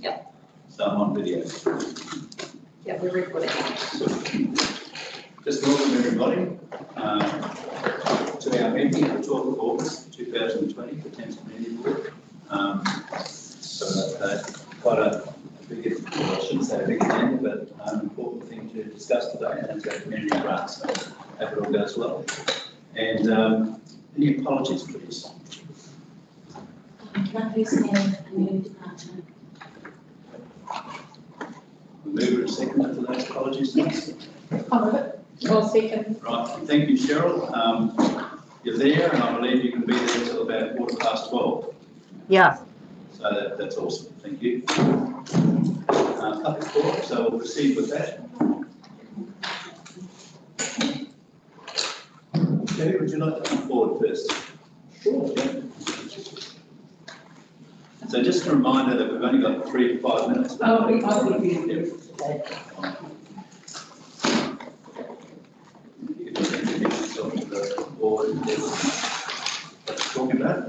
Yep. So I'm on video. Yeah, we're recording. Just welcome everybody to our meeting on the 12th of August 2020 for Thames Community Board. Quite a big, well, I shouldn't say a big agenda, but an important thing to discuss today, and it's our community grant. So hope it all goes well. And any apologies, please? Can I please name a new departure? Move and second to those apologies, please. I'll second. Right, thank you, Cheryl. You're there, and I believe you can be there until about 12:15. Yeah. So that's awesome. Thank you. Public forum, so we'll proceed with that. Okay, would you like to come forward first? Sure. Okay. So just a reminder that we've only got 3 to 5 minutes. Oh, I will be there today. You can just introduce yourself to the board and what you're talking about.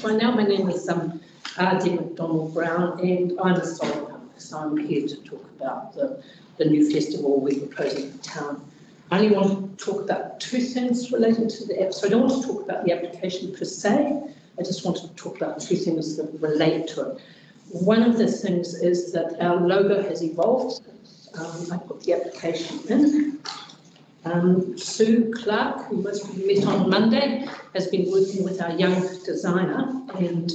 By now, my name is Dee McDonald-Brown, and I'm a sole public, so I'm here to talk about the new festival we're proposing for town. I only want to talk about 2 things related to the app. So I don't want to talk about the application per se. I just want to talk about 2 things that relate to it. One of the things is that our logo has evolved. I put the application in. Sue Clark, who must be met on Monday, has been working with our young designer, and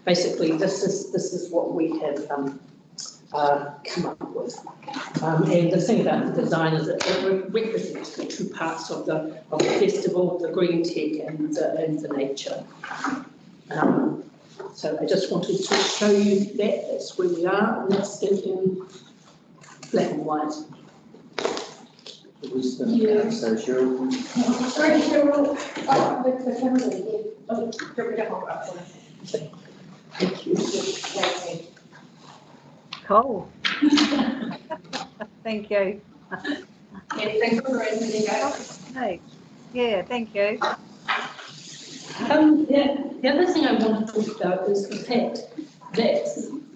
basically this is what we have come up with. And the thing about the design is that it represents the 2 parts of the festival, the green tech and the nature. So I just wanted to show you that. That's where we are, and that's in black and white. Yeah. So Cheryl. Sorry, Cheryl. Oh, the camera here. Oh, here we go. Thank you. Cool. Thank you. Thanks for raising guys. Hey. Yeah, thank you. The other thing I want to talk about is the fact that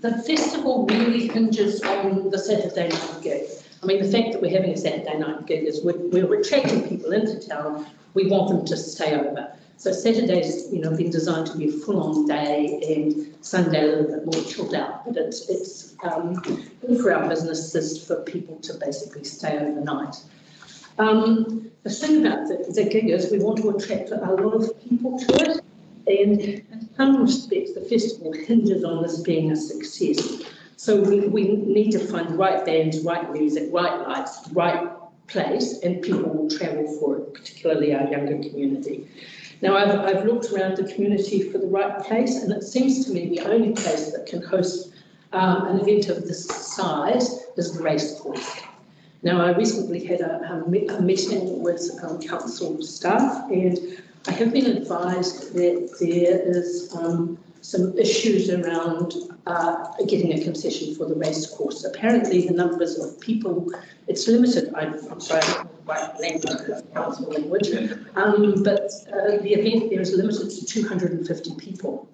the festival really hinges on the Saturday night gig. I mean, the fact that we're having a Saturday night gig is we're attracting people into town. We want them to stay over. So Saturday's, been designed to be a full-on day, and Sunday a little bit more chilled out. But it's good for our businesses for people to basically stay overnight. The thing about the gig is we want to attract a lot of people to it, and in some respects the festival hinges on this being a success. So we need to find the right bands, right music, right lights, right place, and people will travel for it, particularly our younger community. Now, I've looked around the community for the right place, and it seems to me the only place that can host an event of this size is the racecourse. Now, I recently had a meeting with council staff, and I have been advised that there is some issues around getting a concession for the racecourse. Apparently, the numbers of people, it's limited. I'm sorry, I don't know the right language, council language, but the event there is limited to 250 people.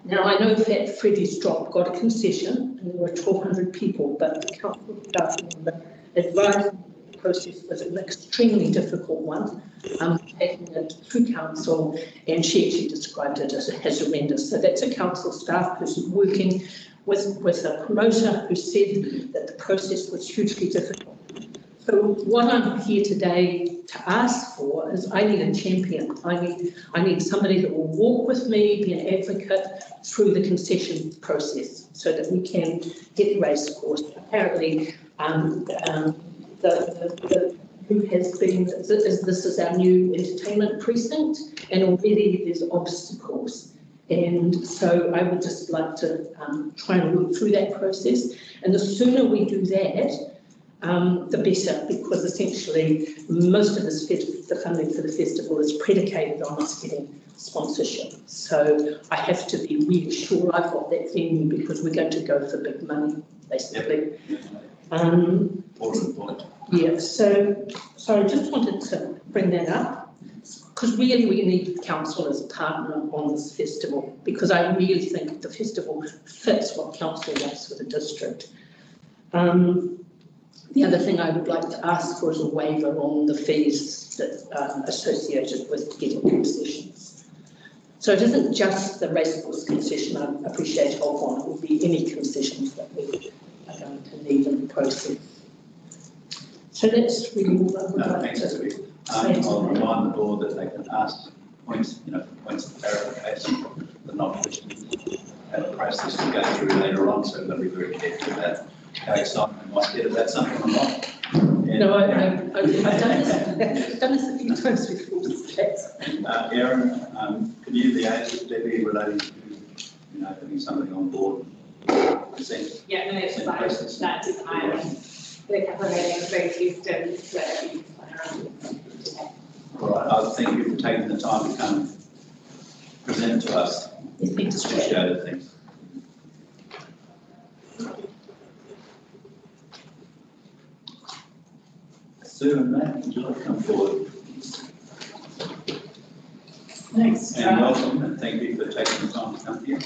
Now, I know that Freddie's Drop got a concession, and there were 1,200 people, but the council staff member advised the process was an extremely difficult one, taking it through council, and she actually described it as horrendous. So that's a council staff who's working with a promoter who said that the process was hugely difficult. So what I'm here today to ask for is I need a champion. I need somebody that will walk with me, be an advocate through the concession process so that we can get the racecourse. Apparently, who has been, this is our new entertainment precinct, and already there's obstacles. And so I would just like to try and work through that process. And the sooner we do that, the better, because essentially most of the funding for the festival is predicated on us getting sponsorship. So I have to be really sure I've got that venue, because we're going to go for big money, basically. Yeah, so I just wanted to bring that up. because really we need council as a partner on this festival, because I really think the festival fits what council wants for the district. The other thing I would like to ask for is a waiver on the fees that are associated with getting concessions. So it isn't just the racecourse concession. I appreciate Hold On. It will be any concessions that we are going to need in the process. So that's really all I would like to say. I'll remind the board that they can ask points, points of clarification, but not questions. And the process to go through later on, so we've got to be very careful about how excited we might get about something or not. No, I've done this a few times before. Aaron, could you liaise with Debbie relating to, having somebody on board? Yeah, no, it's fine. That's fine. The couple of meetings, very Houston, so. All right, I thank you for taking the time to come present to us. Appreciated, thanks. Sue and Matt, would you like to come forward? Thanks, And welcome, and thank you for taking the time to come here.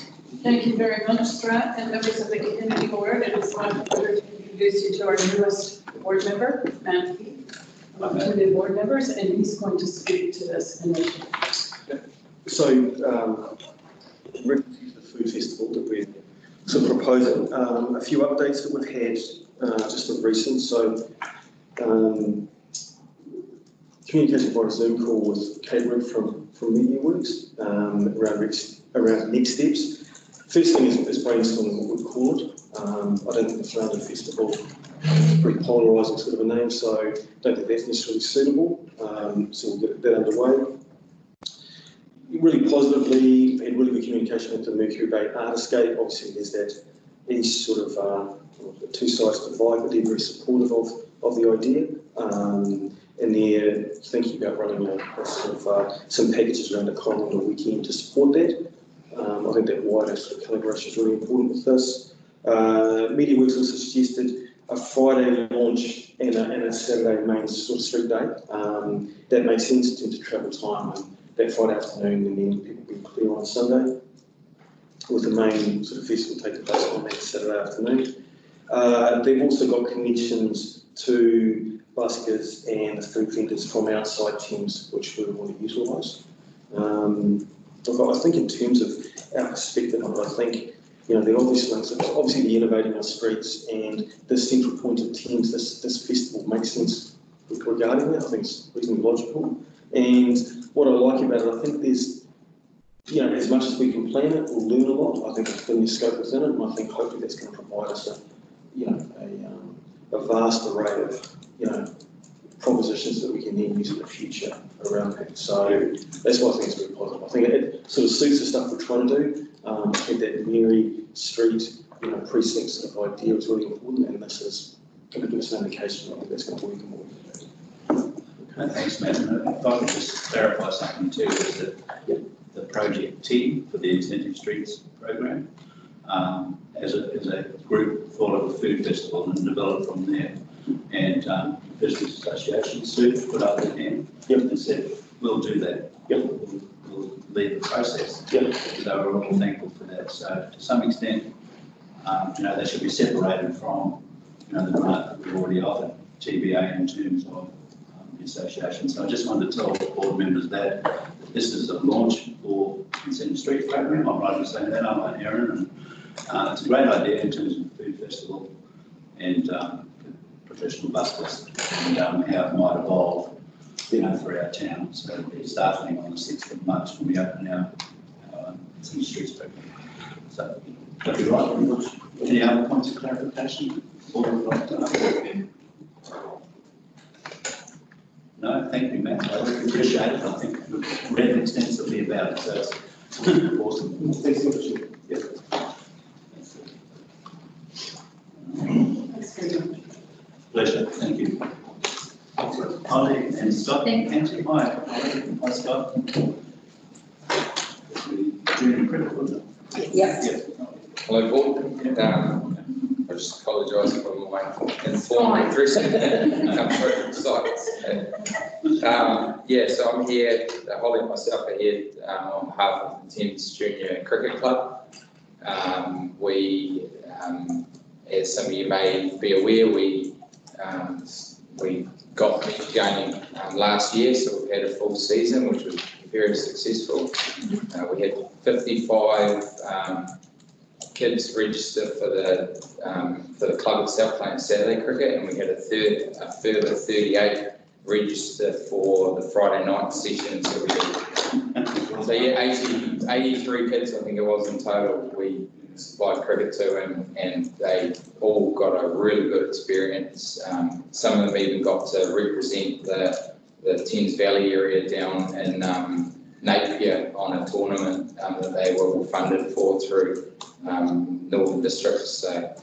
Thank you very much, Strat, and members of the community board. It is my pleasure to introduce you to our newest board member, Matt Keith, to the board members, and he's going to speak to this initiative. So, reference to the food festival that we're sort of proposing, a few updates that we've had just of recent. So, communication via Zoom call with catering from MediaWorks around next steps. First thing is brainstorming what we'd call it. I don't think the Flounder Festival is a very polarising sort of a name, so I don't think that's necessarily suitable. So we'll get that underway. Really positively, had really good communication with the Mercury Bay Artiscape. Obviously, there's that east sort of two sides to the divide, but they're very supportive of the idea. And they're thinking about running a sort of some packages around the Coromandel weekend to support that. I think that wider sort of collaboration is really important with this. MediaWorks also suggested a Friday launch and a Saturday main sort of street day. That makes sense in terms of travel time. That Friday afternoon, and then people be clear on Sunday, with the main sort of festival taking place on that Saturday afternoon. They've also got connections to buskers and food vendors from outside Thames, which we want to utilise. I think in terms of our perspective, I think the obvious links, obviously the innovating our streets and the central point of Thames, this festival makes sense regarding that. I think it's reasonably logical. And what I like about it, I think there's, as much as we can plan it, we'll learn a lot. I think there's plenty of scope within it, and I think hopefully that's going to provide us a vast array of, propositions that we can then use in the future around that. So that's why I think it's very positive. I think it sort of suits the stuff we're trying to do. I think that Mary Street, precinct sort of idea is really important, and this is going to give us an indication. I think that's going to work and what we can do. Okay, thanks, Matt. If I could just clarify something too, is that the project team for the Incentive Streets program, as a group, follow the food festival and develop from there. And business associations soon put up their hand and said, we'll do that. We'll lead the process. So we're all thankful for that. So to some extent, they should be separated from, the grant that we've already offered TBA in terms of the association. So I just wanted to tell board members that this is a launch for Incentive Street program. I'm right in saying that, aren't I, Aaron? And it's a great idea in terms of the food festival and professional buskers and how it might evolve, for our town. So it'll be starting on the 6th of March when we open our Incentive Streets program. So that'll be right. Any other points of clarification? No, thank you, Matt. I really appreciate it. I think we've read extensively about it, so it's awesome. Thanks so much. Yeah. Pleasure. Thank you. Holly and Scott. Angie, hi. Hi, Scott. Junior critical, isn't it? Yeah. Hello, board. I just apologise for my informal addressing from sites. Yeah, so I'm here, Holly and myself are here on behalf of the Thames Junior Cricket Club. As some of you may be aware, we got the game last year, so we've had a full season, which was very successful. We had 55 kids register for the club itself playing Saturday cricket, and we had a further 38 register for the Friday night sessions that we did. So yeah, 83 kids I think it was in total we supplied cricket to, and they all got a really good experience. Some of them even got to represent the Thames Valley area down in Napier on a tournament that they were all funded for through Northern Districts. So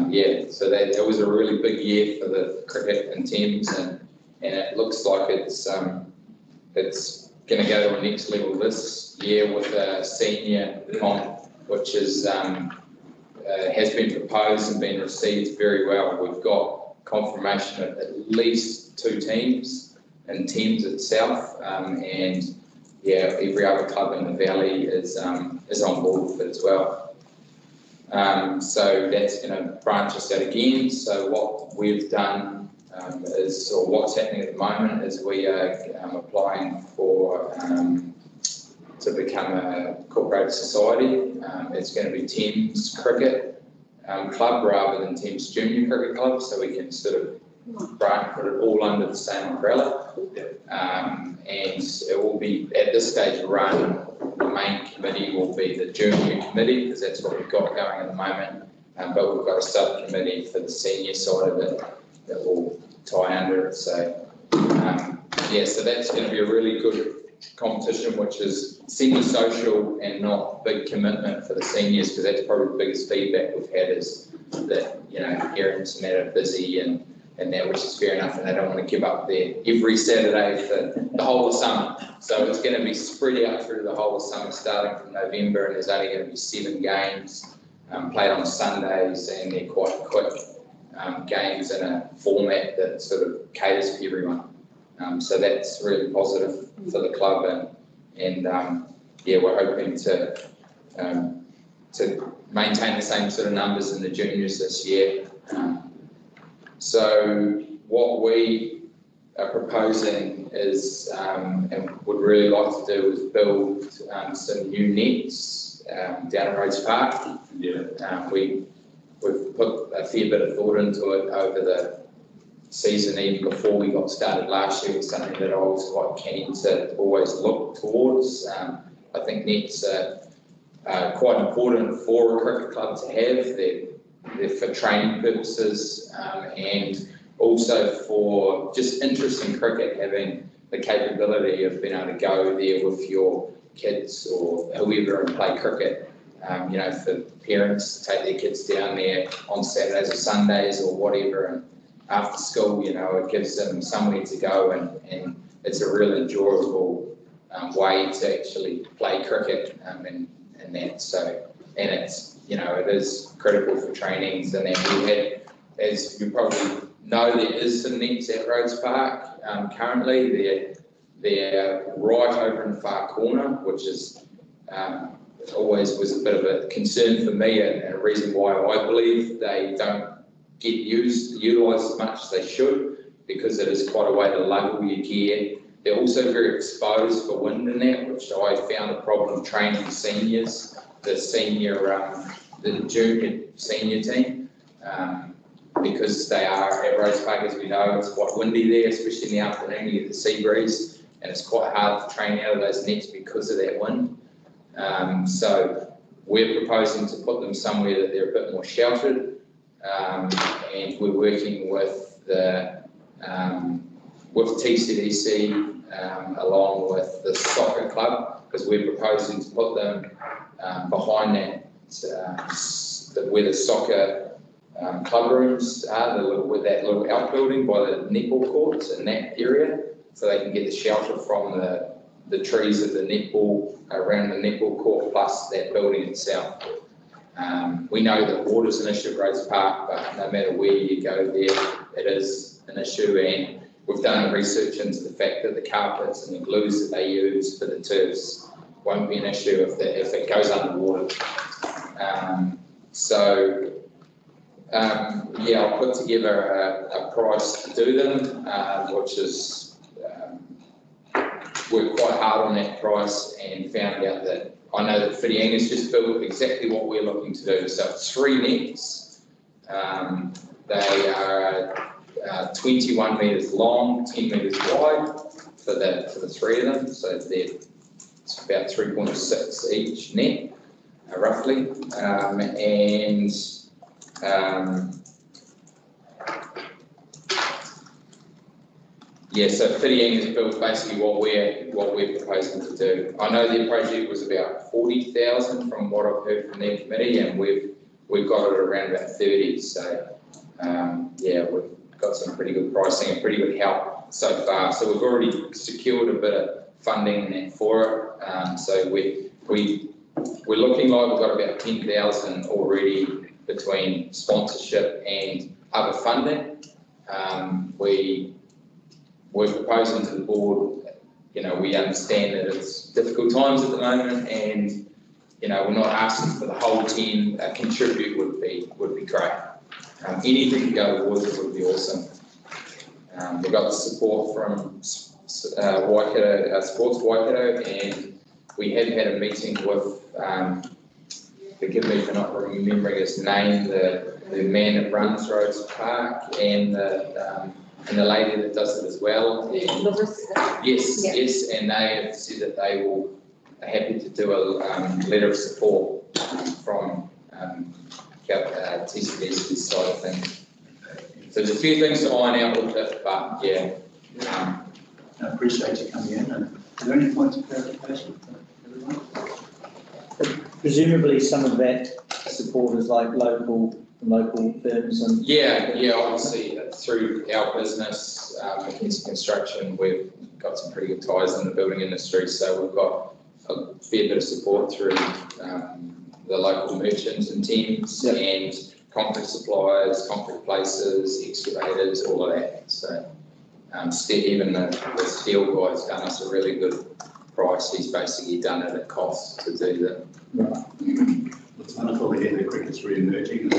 yeah, so that was a really big year for the cricket in Thames, and it looks like it's going to go to the next level this year with a senior comp, which is has been proposed and been received very well. We've got confirmation of at least 2 teams in Thames itself, and yeah, every other club in the valley is on board with it as well. So that's going to branch us out again. So what we've done or what's happening at the moment is we are applying for to become a corporate society. It's going to be Thames Cricket Club rather than Thames Junior Cricket Club, so we can sort of put it all under the same umbrella. And it will be, at this stage, run, the main committee will be the junior committee, because that's what we've got going at the moment, but we've got a subcommittee for the senior side of it that will tie under it. So yeah, so that's going to be a really good competition, which is semi-social and not big commitment for the seniors, because that's probably the biggest feedback we've had is that, you know, parents and that are busy and that, which is fair enough, and they don't want to give up there every Saturday for the whole of summer. So it's going to be spread out through the whole of summer, starting from November, and there's only going to be 7 games played on Sundays, and they're quite quick games in a format that sort of caters for everyone. So that's really positive for the club, and yeah, we're hoping to maintain the same sort of numbers in the juniors this year. So what we are proposing is, and would really like to do, is build some new nets down at Rhodes Park. Yeah. We've put a fair bit of thought into it over the season, even before we got started last year. It's something that I was quite keen to always look towards. I think nets are quite important for a cricket club to have. They're for training purposes, and also for just interest in cricket, having the capability of being able to go there with your kids or whoever and play cricket. You know, for parents to take their kids down there on Saturdays or Sundays or whatever, and after school, you know, it gives them somewhere to go, and it's a really enjoyable way to actually play cricket and that. So, and it's, you know, it is critical for trainings. And then we had, as you probably know, there is some nets at Rhodes Park currently. They're right over in the far corner, which is always was a bit of a concern for me, and a reason why I believe they don't get utilised as much as they should, because it is quite a way to level your gear. They're also very exposed for wind in that, which I found a problem training seniors, the junior senior team, because they are at Rhodes Park, as we know, it's quite windy there, especially in the afternoon. You get the sea breeze, and it's quite hard to train out of those nets because of that wind. So we're proposing to put them somewhere that they're a bit more sheltered, and we're working with TCDC along with the soccer club, because we're proposing to put them behind that, where the soccer club rooms are, with that little outbuilding by the netball courts in that area, so they can get the shelter from the trees of the netball, around the netball court, plus that building itself. We know that water's an issue at Rhodes Park, but no matter where you go there, it is an issue, and we've done research into the fact that the carpets and the glues that they use for the turfs won't be an issue if it goes underwater. Yeah, I'll put together a price to do them, which is, worked quite hard on that price and found out that I know that Whitianga's just built exactly what we're looking to do. So it's 3 nets. They are 21 metres long, 10 metres wide for the 3 of them. So it's about 3.6 each net, roughly. Yeah, so Whitianga's built basically what we're proposing to do. I know their project was about 40,000 from what I've heard from their committee, and we've got it around about 30. So yeah, we've got some pretty good pricing and pretty good help so far. So we've already secured a bit of funding for it. So we're looking like we've got about 10,000 already between sponsorship and other funding. We're proposing to the board, you know, we understand that it's difficult times at the moment, and you know, we're not asking for the whole team contribute would be great. Anything to go towards it would be awesome. We've got the support from Waikato, Sports Waikato, and we have had a meeting with, forgive me for not remembering his name, the man that runs Rhodes Park, and the lady that does it as well. And yes, and they have said that they will are happy to do a letter of support from TCDC side of things. So there's a few things to iron out with it, but yeah. I appreciate you coming in. Are there any points of clarification for everyone? Presumably some of that support is like local firms and... Yeah, obviously through our business, McKinsey Construction, we've got some pretty good ties in the building industry, so we've got a fair bit of support through the local merchants and teams, and concrete suppliers, concrete places, excavators, all of that. So even the steel guy's done us a really good price. He's basically done it at cost to do that. Right. It's wonderful to hear the cricket's re-emerging.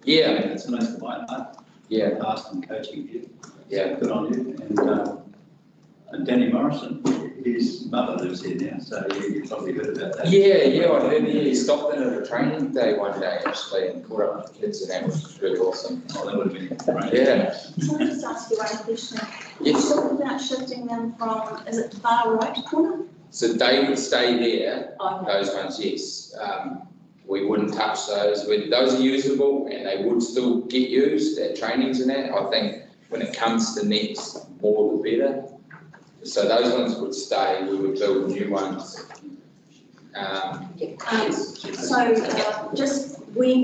Yeah. It's nice to find that. Yeah. Past and coaching you. Yeah. Good on you. And Danny Morrison, his mother lives here now, so you probably heard about that. Yeah, I heard he stopped in at a training day one day actually and caught up with the kids, and that was really awesome. Oh, that would have been great. Yeah. Can I just ask you one question? Yes. You're talking about shifting them from, is it the far right corner? So they would stay there, Okay. those ones, yes. We wouldn't touch those. Those are usable and they would still get used at trainings and that. I think when it comes to nets, more the better. So those ones would stay, we would build new ones. Just when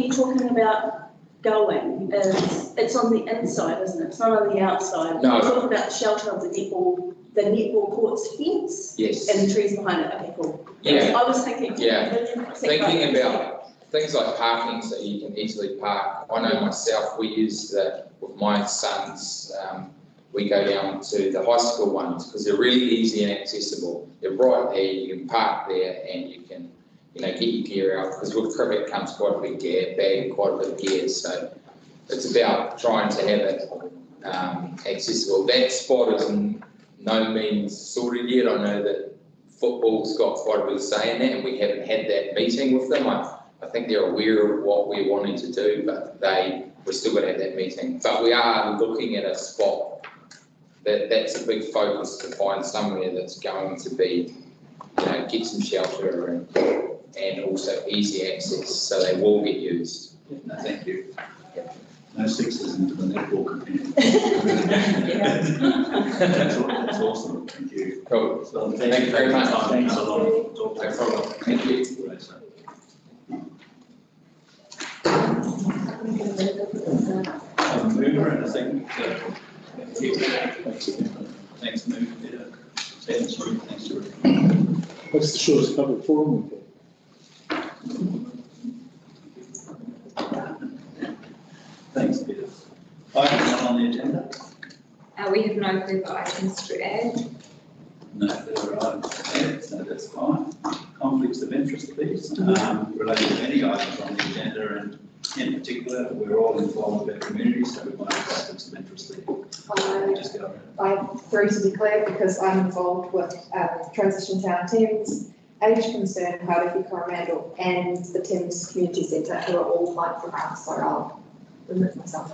you're talking about going, it's on the inside, isn't it? It's not on the outside. No. You're talking about the shelter of the netball court's fence? Yes. And the trees behind it. Okay, cool. Yeah. I was thinking. Yeah. Thinking about things like parking, so you can easily park. I know myself, we use with my sons, we go down to the high school ones because they're really easy and accessible. They're right there, you can park there and you can, get your gear out, because with cricket comes quite a big bag, quite a bit of gear, so it's about trying to have it accessible. That spot is no means sorted yet. I know that football's got quite a bit of say in that, and we haven't had that meeting with them. I think they're aware of what we're wanting to do, but we're still going to have that meeting. But we are looking at a spot that's a big focus, to find somewhere that's going to be, get some shelter and also easy access, so they will get used. No, thank you. No sixes into the netball community. That's awesome. Thank you. Cool. So Thank you very much. Thanks. No problem. Thank you. Mover and a second. Thanks, Mover. Thanks, Ruth. What's the shortest public forum we've had? on the agenda? We have no further items to add. No further items to add, so that's fine. Conflicts of interest, please, related to any items on the agenda, and in particular, we're all involved with our community, so we might have conflicts of interest there. Just go ahead. I'm three to declare because I'm involved with Transition Town Thames, Age Concern, Thames-Coromandel, and the Thames Community Centre, who are all applied for grants, so I'll remove myself.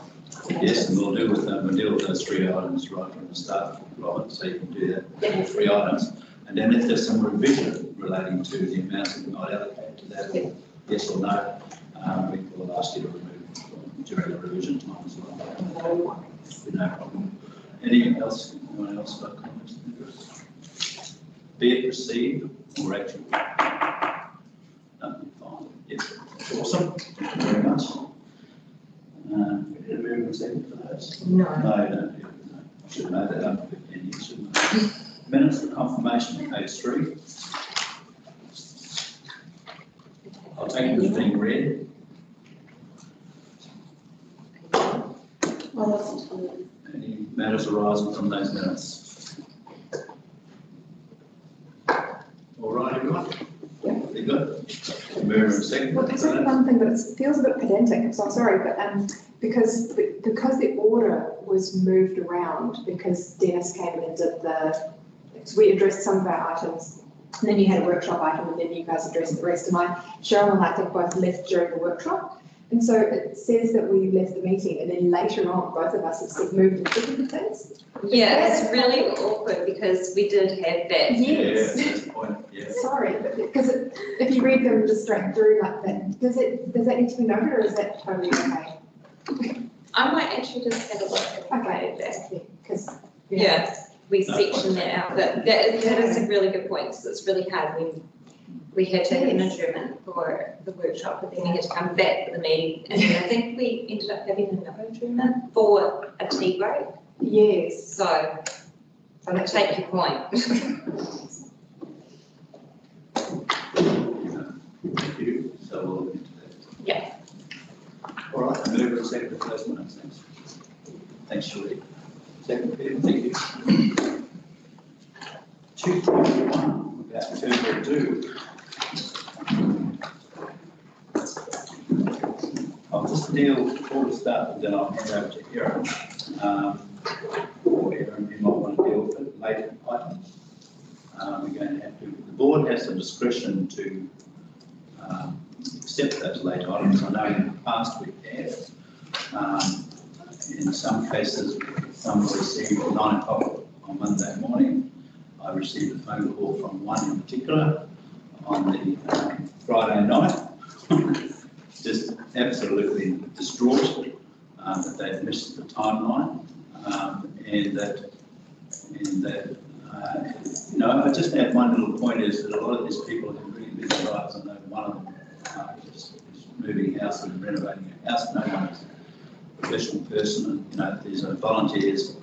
Yes, and we'll deal with those three items right from the start, Robert, so you can do that, all three items. And then if there's some revision relating to the amounts that we might allocate to that, yes or no, we will ask you to remove during the revision time as well. No problem. Anything else? Anyone else got comments? Be it received or actual? Nothing, fine. Yes, that's awesome. Thank you very much. We did a move and second for those? No. No, no. I should have made that up again, shouldn't I? Minutes for confirmation, page 3. I'll take it as being read. Any matters arising from those minutes? All right, everyone? Yeah. Very good. Move and second. Well, there's only one thing, but it feels a bit pedantic, so I'm sorry, but because the order was moved around, because Dennis came in and did so we addressed some of our items, and then you had a workshop item, and then you guys addressed the rest. And Cheryl and I think both left during the workshop, and so it says that we left the meeting, and then later on, both of us have moved and different things. Yeah, it's really awkward because we did have that. Yes. Yeah, that's the point. Yeah. Sorry, but because if you read them just straight through like that, does that need to be noted, or is that totally okay? I might actually just have a look at Okay, because we section that out. That is a really good point, because it's really hard when we had to have an adjournment for the workshop, but then we had to come back for the meeting. And then I think we ended up having another adjournment for a tea break. yes. So I take your point. Thank you. So we'll look into that. Yeah. All right, move and second for those minutes. Thanks. Thanks, Shirley. Second, Peter, thank you. 2.1, about 2.2. I'll just deal with all the stuff and then I'll hand over to Erin. Or Erin, you might want to deal with it later items. We're going to have to, the board has the discretion to accept those late items. I know in the past we have. In some cases, some were received at 9 o'clock on Monday morning. I received a phone call from one in particular on the Friday night, just absolutely distraught that they'd missed the timeline, and that you know, I just add one little point is that a lot of these people have really busy lives. I know one of them is moving house and renovating a house. No one is a professional person, and you know, there's volunteers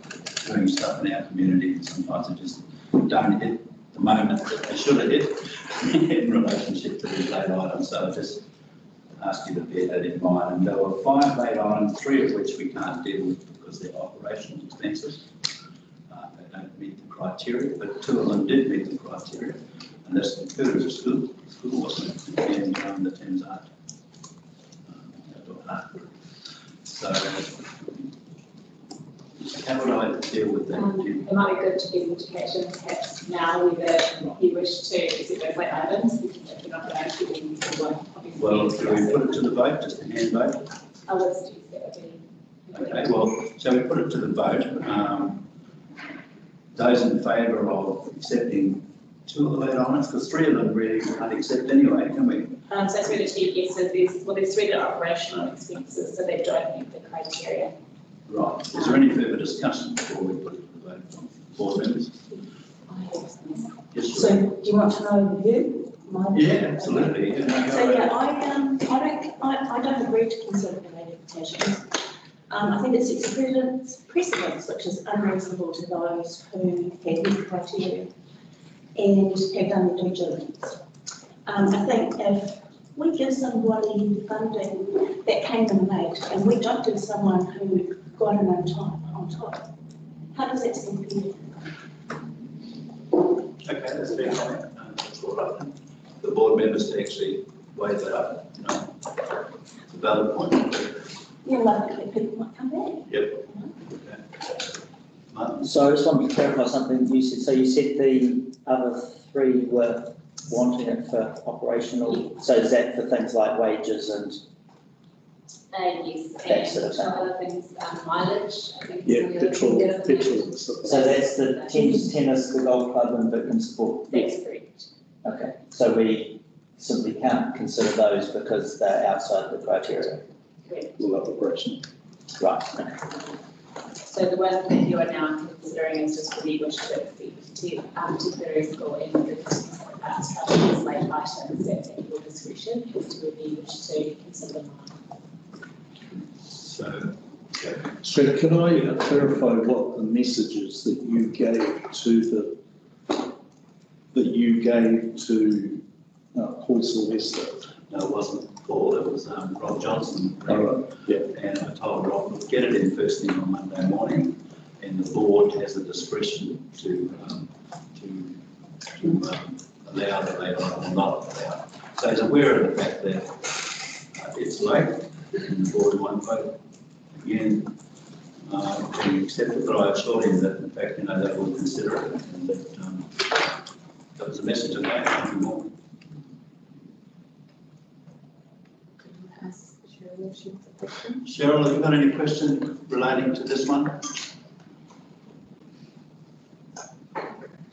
doing stuff in our community, and sometimes they just don't hit the moment that they should have hit in relationship to these late items. So I just ask you to bear that in mind. And there were 5 late items, 3 of which we can't deal with because they're operational expenses. They don't meet the criteria, but 2 of them did meet the criteria, and that's the Cooters School, wasn't it? And the Thames Art. So, how would I deal with that? It might be good to give indication perhaps now whether you wish to accept those late items, because if you're not going to, then you will obviously. Well, do we put it to the vote, just a hand vote? I would suggest that would be. Okay, well, so we put it to the vote. Those in favour of accepting 2 of the late items, because 3 of them really can't accept anyway, can we? So it's really cheap, yes, so there's 3 that are operational expenses, so they don't meet the criteria. Right. Is there any further discussion before we put it to the vote from board members? Yes, So do you want to know the view? yeah, absolutely. Yeah, So yeah, I don't agree to consolidated petitions. I think it sets precedents which is unreasonable to those who have met the criteria and have done their due diligence. I think if we give somebody funding that came in late and we don't give someone who got an on top. How does that seem to you? Okay, that's a fair comment. That's all right. The board members to actually weigh that up, you know. It's a valid point. You're lucky that people might come back. Yep. Okay. Martin? So I just wanted to clarify something you said. So you said the other three were wanting it for operational, so is that for things like wages and? Yes, That sort of and some other things, mileage, I think. Yeah, some of the other petrol things that are mentioned. and stuff. So that's the tennis, the golf club and Victim Sport? That's correct. Okay, so we simply can't consider those because they're outside the criteria? Correct. Well, operation. Right. So the one that you are now considering is just the wish to exceed temporary school and late items that's at your discretion as to whether you wish to consider them. So, So can I clarify what the messages that you gave to Paul Sylvester? no, it wasn't Paul, it was Rob Johnson. All right, yeah. And I told Rob, we'll get it in first thing on Monday morning, and the board has the discretion to allow the later on or not allow. So he's aware of the fact that it's late, and the board won't vote again to accept it, but I assured him that in fact, you know, they will consider it, and that was the message of that, nothing more. Cheryl, have you got any question relating to this one?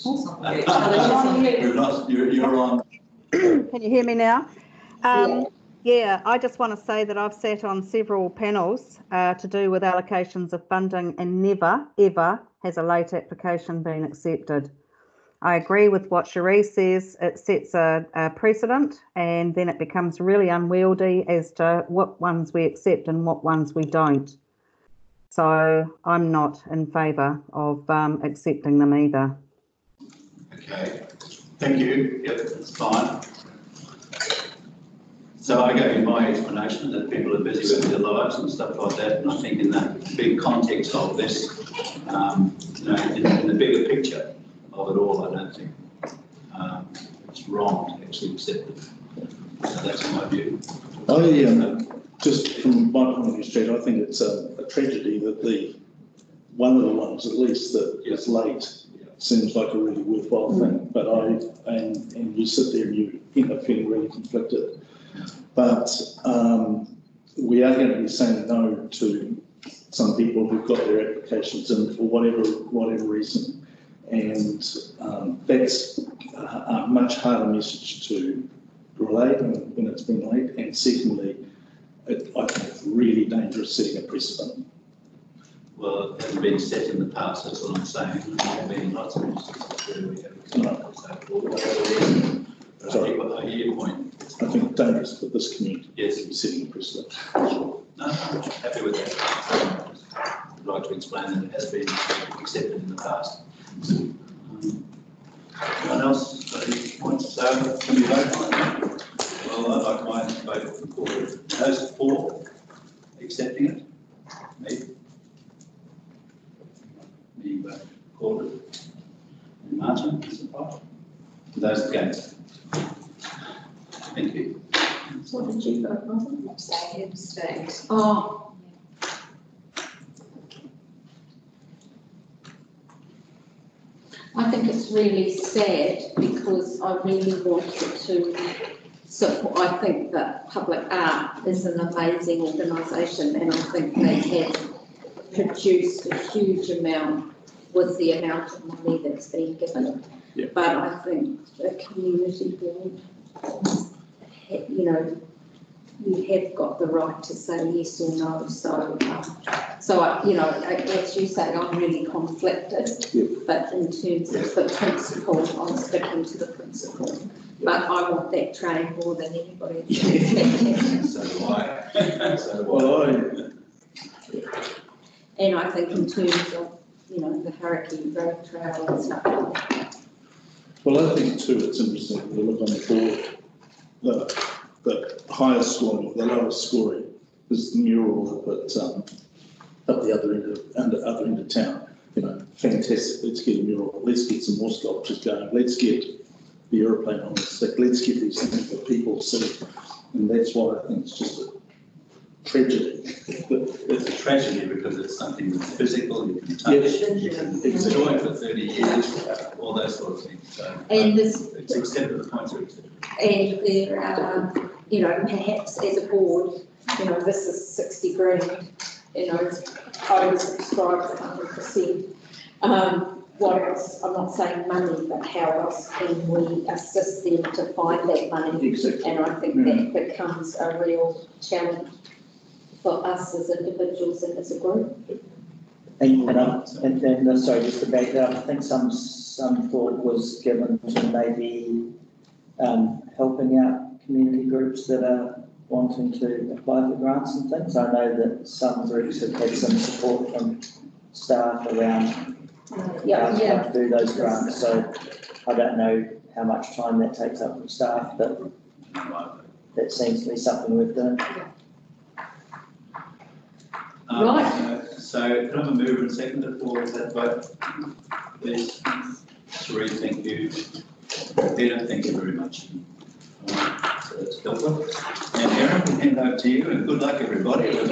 We've lost, you're on. Can you hear me now? Yeah, I just want to say that I've sat on several panels to do with allocations of funding, and never, ever has a late application been accepted. I agree with what Cherie says. It sets a precedent, and then it becomes really unwieldy as to what ones we accept and what ones we don't. So I'm not in favour of accepting them either. Okay, thank you. Yep, that's fine. So I gave you my explanation that people are busy with their lives and stuff like that, and I think in the big context of this, you know, in the bigger picture of it all, I don't think it's wrong to actually accept it. So that's my view. Just from my point of view, Straight, I think it's a tragedy that one of the ones at least that is late seems like a really worthwhile thing, but and you sit there and you end up feeling really conflicted. But we are going to be saying no to some people who've got their applications in for whatever reason, and that's a much harder message to relay when it's been late. And secondly, I think it's really dangerous setting a precedent. Well, it hasn't been set in the past, that's what I'm saying. There have been lots of instances where we have accepted, so for whatever reason. Sorry. I hear your point. I think it's dangerous for this community. Yes. To be setting a precedent. Sure. No, I'm happy with that. I'd like to explain that it has been accepted in the past. Anyone else got any points? So, can you vote on it? Well, I'd like my vote for those for accepting it. Me. Me vote for it. And Martin, is it right? Those against? Thank you. So what did you vote, Martin? Abstained. Oh. I think it's really sad because I really wanted to support. I think that Public Art is an amazing organisation, and I think they have produced a huge amount with the amount of money that's been given. Yeah. But I think the community board, you know, you have got the right to say yes or no. So, you know, as you say, I'm really conflicted. Yeah. But in terms of the principle, I'm sticking to the principle. Yeah. But I want that train more than anybody else. So do I. So do I. And I think in terms of, you know, the Hurricane Road Trail and stuff like that. Well, I think too, it's interesting when you look on the board, the highest scoring, the lowest scoring is the mural up up the other end of town, you know, fantastic, let's get a mural, let's get some more sculptures going, let's get the aeroplane on the stick, let's get these things that people see. And that's why I think it's just a tragedy. It's a tragedy because it's something that's physical, you can touch, you can enjoy for 30 years, all those sort of things. So, And this, it's accepted, the points are accepted. and there are, you know, perhaps as a board, you know, this is 60 grand, you know, oversubscribed 100%. What else, I'm not saying money, but how else can we assist them to find that money? Exactly. And I think that becomes a real challenge for us as individuals and as a group. And sorry, just to back up, I think some thought was given to maybe helping out community groups that are wanting to apply for grants and things. I know that some groups have had some support from staff around how to do those grants, so I don't know how much time that takes up from staff, but that seems to be something we've done. Right. So can I have a mover and seconder for that vote? Please. Sheree, thank you. Peter, thank you very much. So that's Delta. And Aaron, we'll hand over to you, and good luck, everybody. With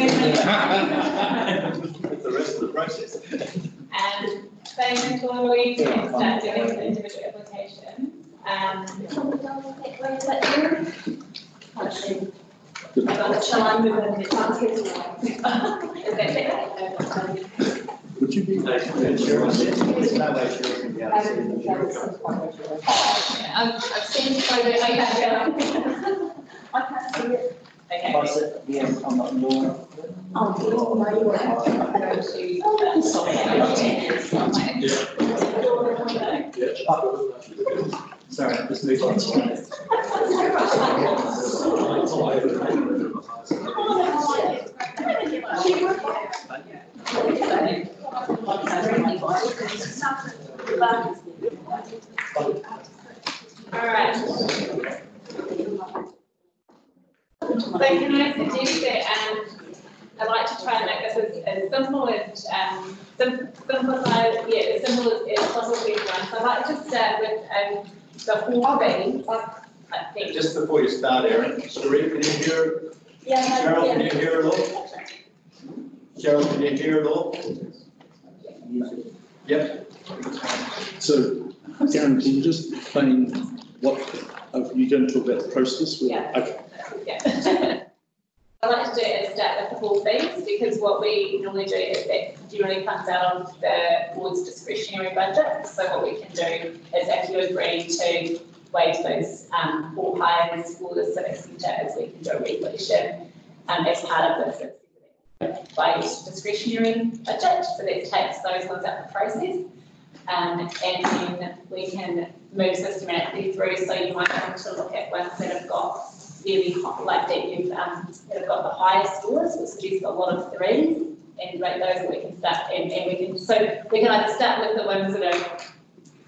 the rest of the process. So before we start doing the individual applications, shall I move on? Would you be? There's no way Cheryl can be able to see the mural. I've seen the photo. I can't see it. Okay. I said, yeah, I'm not sure. Oh, no, you Sorry, just move on. All right. So can I suggest that I'd like to try and make this as simple and as simple as possible for everyone. So I'd like to start with the 4 things. I think. Just before you start, Aaron, Sheree, can you hear? Cheryl, can you hear it all? Cheryl, can you hear it all? Yep. So, Aaron, can you just explain what, you're going to talk about the process? Yeah. Okay. Yeah. I like to do is start with the 4 things, because what we normally do is that generally comes out of the board's discretionary budget. So what we can do is, if you agree to waive those 4 hires for the civic centre, is we can do a resolution as part of this by discretionary budget. So that takes those ones out of the process. And then we can move systematically through. So you might want to look at ones that have got really hot, like that you've that have got the highest scores, which suggests a lot of 3s, and rate those that we can start and we can either start with the ones that are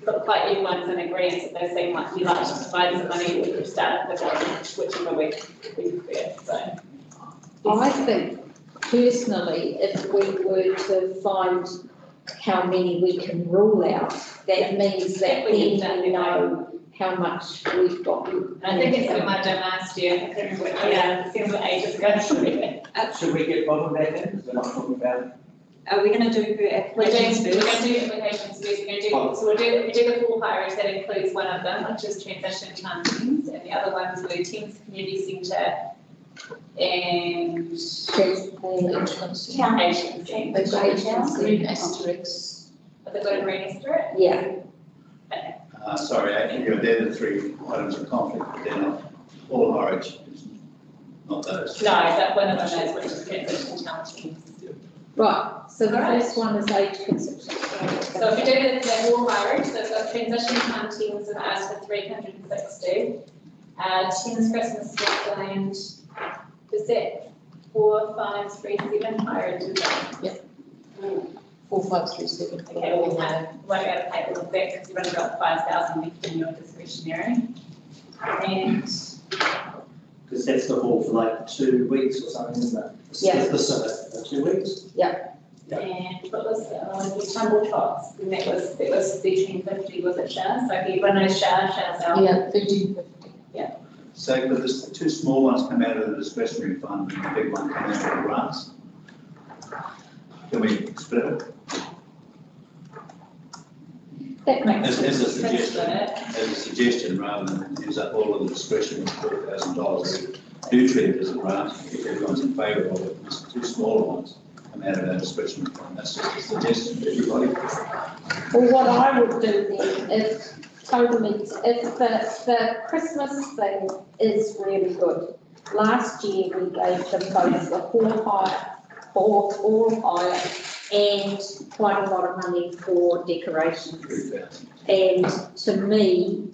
look like everyone's in agreement that they seem like you like to provide some money, we can start with whichever we prefer. So I think personally, if we were to find how many we can rule out, that means that we know how much we've got. I think it's what I done last year. I can't remember. Yeah, it seems like ages ago. Should we get Robin back in, because we're not talking about? Are we going to do her applications We're going first? to do applications first. We'll do the 4 hires. That includes one of them, which is transition time teams, and the other ones were Thames Community Centre and town agency. Green asterisks. Have they got a green asterisk? Yeah. Sorry, they're the 3 items of conflict, but they're not all hires. Not those. No, that one of them is, which is transition town teams. Right, so the first one is age consistent. So if you do the 4 hires, so it's got transition time teams and asked for 360. Thames Christmas Switzerland, is that 4537 hired? Yep. 4537. Okay, we'll won't be able to pay all of that because you've only got 5,000 left in your discretionary. And Because that's the hall for like 2 weeks or something, isn't it? Yeah. The civic for 2 weeks? Yeah. And what was the other one? Tumble Tots, and that was 1350, was it Shah? So everyone knows Shah's out. Yeah, 1350. So could the two small ones come out of the discretionary fund and the big one come out of the grants? Can we split it? That makes As sense. a suggestion, rather than use up all of the discretion of $4,000, do treat it as a grant, if everyone's in favour of it, just two smaller ones come out of our discretionary fund. That's just a suggestion to everybody. Well, what I would do then is if the Christmas thing is really good. Last year we gave them both the hall hire and quite a lot of money for decorations. And to me,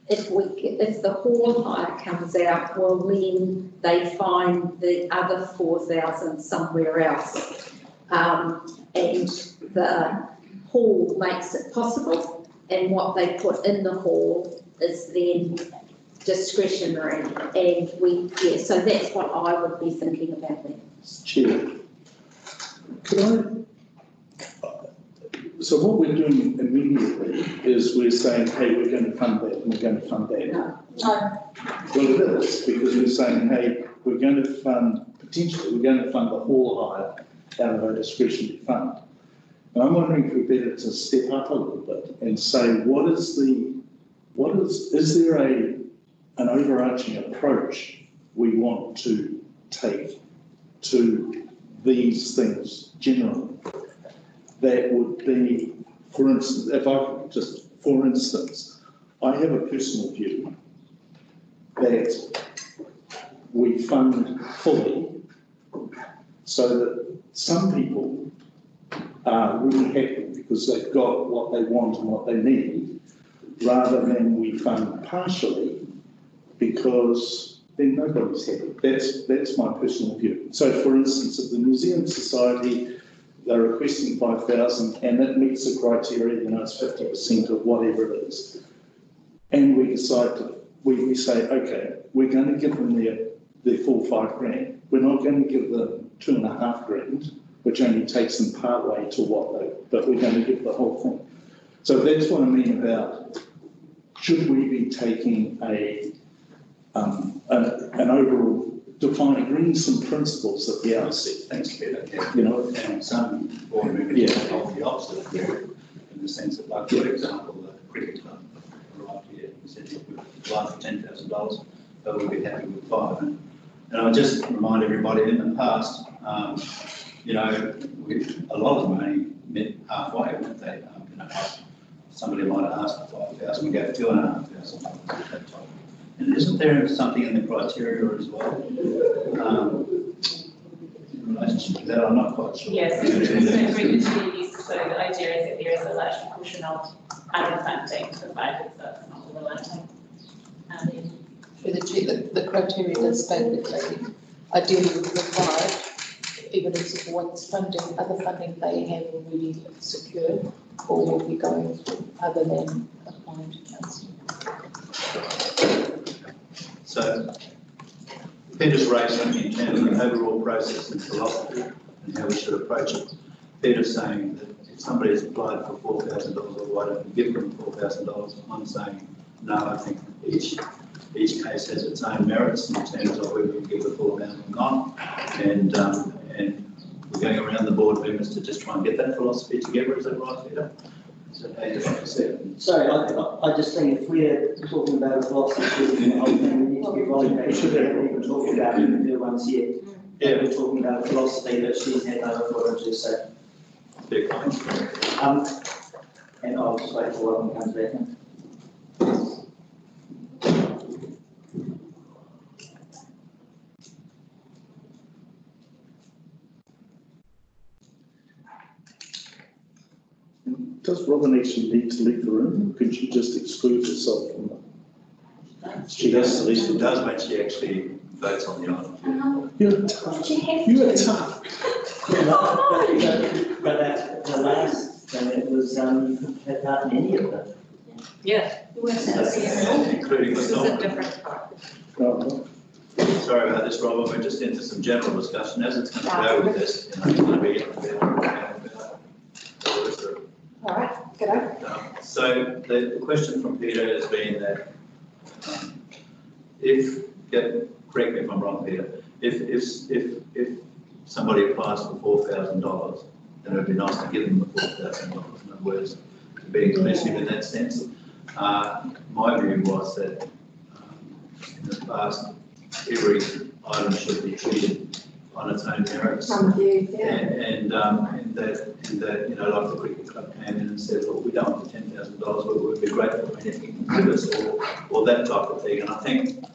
if the hall hire comes out, well then they find the other 4,000 somewhere else. And the hall makes it possible, and what they put in the hall is then discretionary. And so that's what I would be thinking about then. Chair, so what we're doing immediately is we're saying, hey, we're going to fund that and we're going to fund that. No. Well, it is, because we're saying, hey, we're going to potentially fund the hall hire out of our discretionary fund. And I'm wondering if we're better to step up a little bit and say, is there an overarching approach we want to take to these things generally? That would be, for instance, I have a personal view that we fund fully so that some people are really happy because they've got what they want and what they need, rather than we fund partially because then nobody's happy. That's my personal view. So, for instance, at the Museum Society, they're requesting 5,000, and it meets the criteria. It's 50% of whatever it is, and we decide we say, okay, we're going to give them their full $5,000. We're not going to give them $2,500, which only takes them part way to but we're going to give the whole thing. So that's what I mean about, should we be taking an overall, agreeing some principles at the outset? Thanks, Peter. And some board members hold the opposite view, in the sense that, like, for example, the cricket club arrived here and said, look, we'd apply for $10,000, but we'd be happy with $5,000. And I just remind everybody, in the past, a lot of them only met halfway, weren't they? Somebody might have asked for 5,000, we gave $2,500. And isn't there something in the criteria as well? In relation to that, I'm not quite sure. Yes, so the idea is that there is a large proportion of underfunding provided that it's not relating. For the criteria does state that they ideally would provide evidence of one's funding, other funding they have already secured or will be going through, other than applying to council. So, Peter's raised something in terms of the overall process and philosophy and how we should approach it. Peter's saying that if somebody has applied for $4,000, well, why don't we give them $4,000? I'm saying, no, I think each case has its own merits in terms of whether we give the full amount or not. And we're going around the board members to just try and get that philosophy together. Is that right, Peter? Is that how you say it? Sorry, I just think if we're talking about a philosophy, the whole thing, we need to be voluntary. We haven't even talked about it with the ones yet. Yeah, we're talking about a philosophy that she's had no authority to say. Big point. And I'll just wait till one comes back in. Does Robin actually need to leave the room? Could she just exclude herself from that? She does when she actually votes on the item. You're tough. You're tough. But that's the last thing, it was, you couldn't take part in any of them. Yeah. Including This is myself. a different part. Oh, sorry about this, Robert, we're just into some general discussion, as it's going to go with this, you know, it's going to be All right, good. So the question from Peter has been that correct me if I'm wrong, Peter, if somebody applies for $4,000, then it would be nice to give them the $4,000, in other words, to be inclusive in that sense. My view was that in the past, every item should be treated on its own merits. And that, you know, like the cricket club came in and said, well, we don't want the $10,000, but we'd be grateful for anything you can give us, or that type of thing. And I think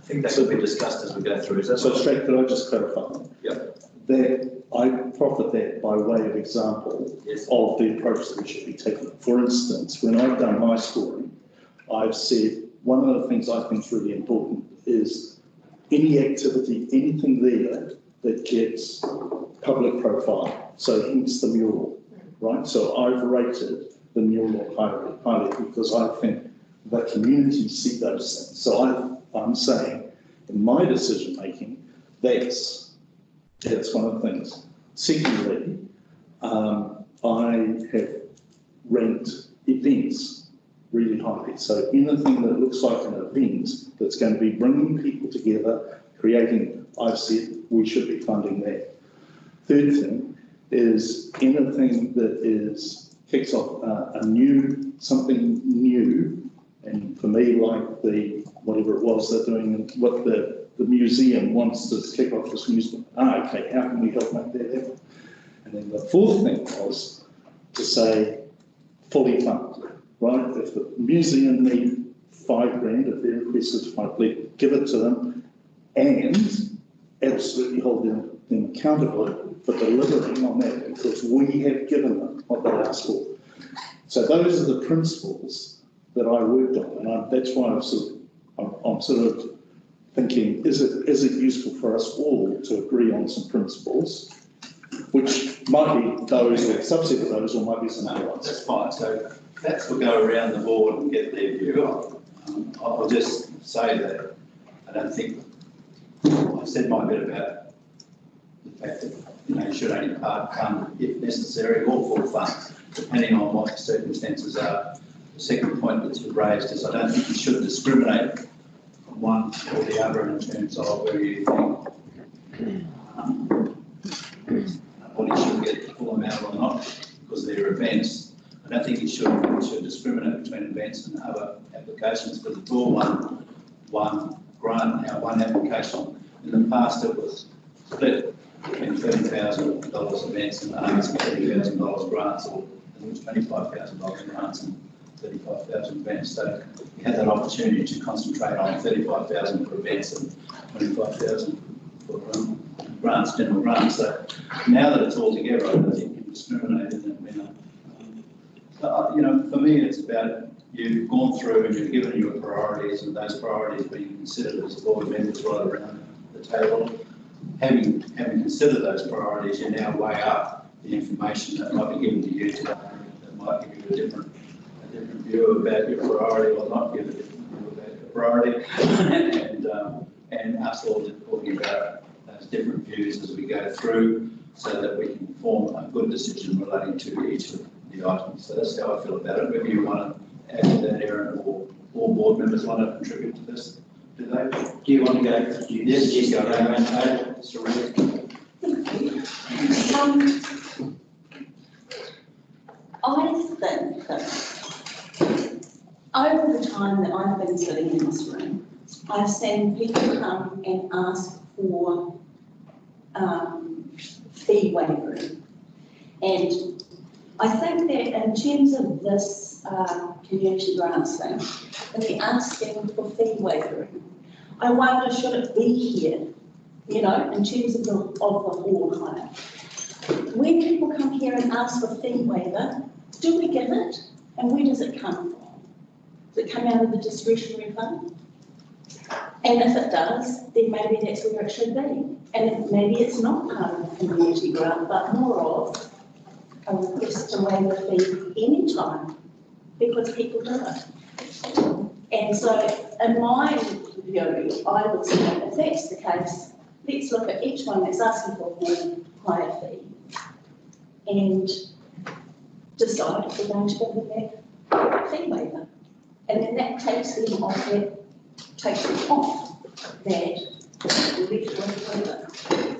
that should be discussed as we go through. Is that so, Straight, could I just clarify? Yep. That I profit that by way of example of the approach that we should be taking. For instance, when I've done my scoring, I've said one of the things I think is really important is any activity, anything there that gets public profile. So hence the mural, right? So I've rated the mural highly because I think the community see those things. So I'm saying in my decision making, that's one of the things. Secondly, I have ranked events really highly. So anything that looks like an event that's going to be bringing people together, creating, I've said we should be funding that. Third thing is anything that kicks off something new, and for me, like whatever it was they're doing, what the museum wants to kick off this museum. Okay, how can we help make that happen? And then the fourth thing was to say fully funded, right? If the museum need $5,000, if their request is $5,000, give it to them and absolutely hold them accountable for delivering on that, because we have given them what they asked for. So those are the principles that I worked on, and that's why I'm sort of thinking, is it useful for us all to agree on some principles, which might be those or a subset of those, or might be some other ones. That's fine. So perhaps we'll go around the board and get their view. I'll just say that I don't think I've said my bit about the fact that you should only part fund if necessary, or full fund, depending on what the circumstances are. The second point that's raised is I don't think you should discriminate from one or the other in terms of whether you think body should get the full amount or not, because they're events. I don't think you should discriminate between events and other applications, because it's all one grant now, one application. In the past, it was split between $30,000 events and $30,000 grants, or it was $25,000 grants and 35,000 events. So you had that opportunity to concentrate on 35,000 for events and 25,000 for grants, general grants. So now that it's all together, I don't think you discriminate in that manner. For me, it's about you've gone through and you've given your priorities, and those priorities being considered as board members right around the table. Having considered those priorities, you now weigh up the information that might be given to you today that might give you a different view about your priority, or not give a different view about your priority, and us all talking about those different views as we go through, so that we can form a good decision relating to each of the items. So that's how I feel about it. Whether you want to add to that, Aaron, or all board members want to contribute to this, do they? Do you want to go? Yes, go around the table. I think that over the time that I've been sitting in this room, I've seen people come and ask for fee waivering. And I think that in terms of this community grants thing, if you're asking for fee waivering, I wonder, should it be here, in terms of the hall hire? When people come here and ask for fee waiver, do we give it? And where does it come from? Does it come out of the discretionary fund? And if it does, then maybe that's where it should be. And maybe it's not part of the community grant, but more of a request to waive the fee anytime, because people do it. And so in my view, I would say if that's the case, let's look at each one that's asking for a higher fee and decide if we're going to give them that fee waiver. And then that takes them off that waiver.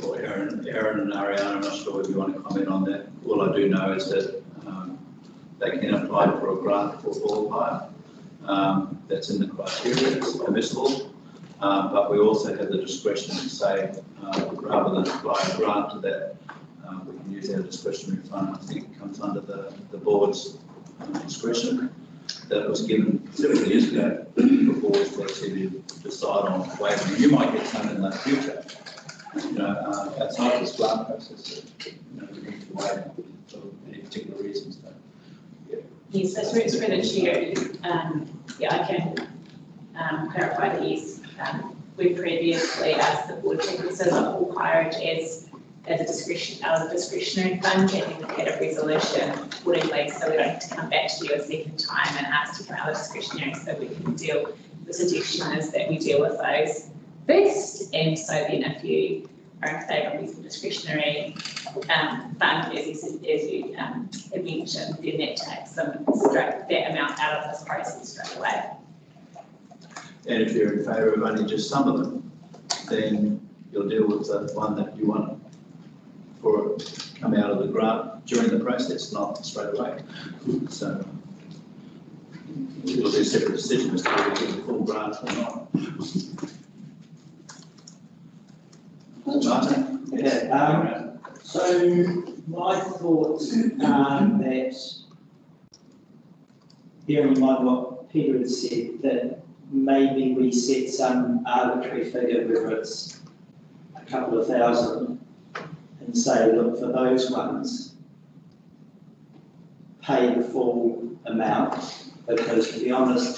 Well, Aaron and Ariana, I'm not sure if you want to comment on that. All I do know is that they can apply for a grant for ball hire. That's in the criteria, it's permissible. But we also have the discretion to say, rather than apply a grant to that, we can use our discretionary fund. I think it comes under the board's discretion that was given several years ago for boards to actually decide on waiving. You might get some in the future, outside this grant process, we need to waive for any particular reasons. Yes, so through the chair, I can clarify that yes, we previously asked the board to consider all hireage as a discretionary fund, and we had a resolution accordingly, so we don't have to come back to you a second time and ask to come out of discretionary, so we can deal. The suggestion is that we deal with those first, and so then if you are in favour of using discretionary fund, as you had mentioned, then that takes that amount out of this process straight away. And if you're in favour of only just some of them, then you'll deal with the one that you want for come out of the grant during the process, not straight away. So it'll be a separate decision as to whether you get the full grant or not. Martin? Yeah, so my thoughts are that, bearing in mind what Peter has said, that maybe we set some arbitrary figure, whether it's a couple of thousand, and say, look, for those ones, pay the full amount, because to be honest,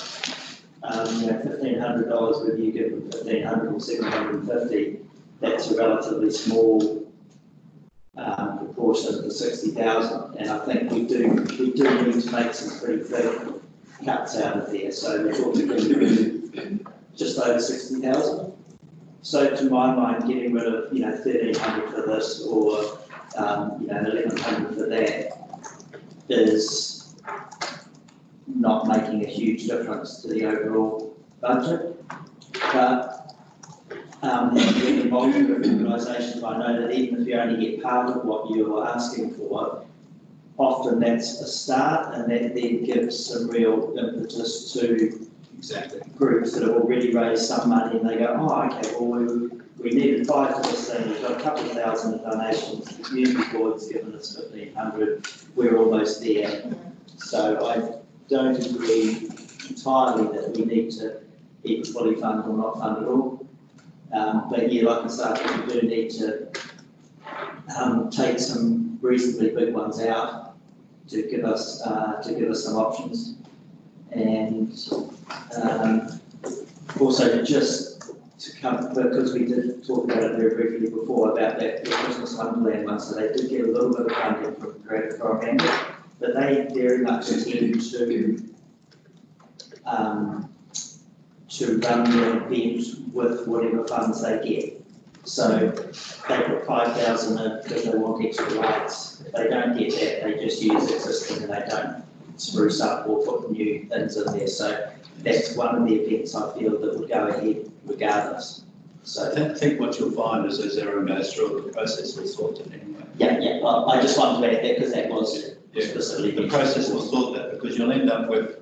$1,500, whether you give them $1,500 or $750, that's a relatively small proportion of the 60,000, and I think we do need to make some pretty big cuts out of there. So we're talking just over 60,000. So to my mind, getting rid of 1,300 for this or 1,100 for that is not making a huge difference to the overall budget. But getting involved with organisations, I know that even if you only get part of what you're asking for, often that's a start, and that then gives some real impetus to groups that have already raised some money, and they go, oh, okay, well, we needed 5 for this thing, we've got a couple of thousand in donations, the community board's given us 1,500, we're almost there. So I don't agree entirely that we need to either fully fund or not fund at all. But yeah, like I said, we do need to take some reasonably big ones out to give us some options, and also just to come, because we did talk about it very briefly before about that the Christmas Wonderland one, so they did get a little bit of funding from Thames-Coromandel, but they very much intend to run the event with whatever funds they get. So they put 5,000 in because they want extra lights. If they don't get that, they just use existing and they don't spruce up or put new things in there. So that's one of the events I feel that would go ahead regardless. So I think what you'll find is as everyone goes through the process will sort it anyway. Yeah. Well, I just wanted to add that because that was specifically the process will sort that, because you'll end up with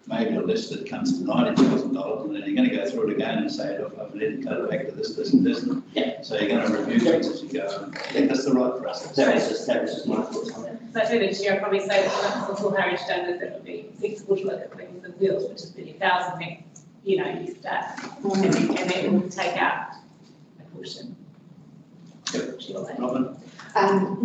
maybe a list that comes to $90,000, and then you're going to go through it again and say, look, I've let it go back to this, and this. Yeah. So you're going to review things as you go. I think that's the right process. That was just my thoughts on that. So through the chair, I'd probably say that the full heritage standard that would be sensible to look at things and wheels, which is 30,000, then, you start, and that will take out a portion. Robin?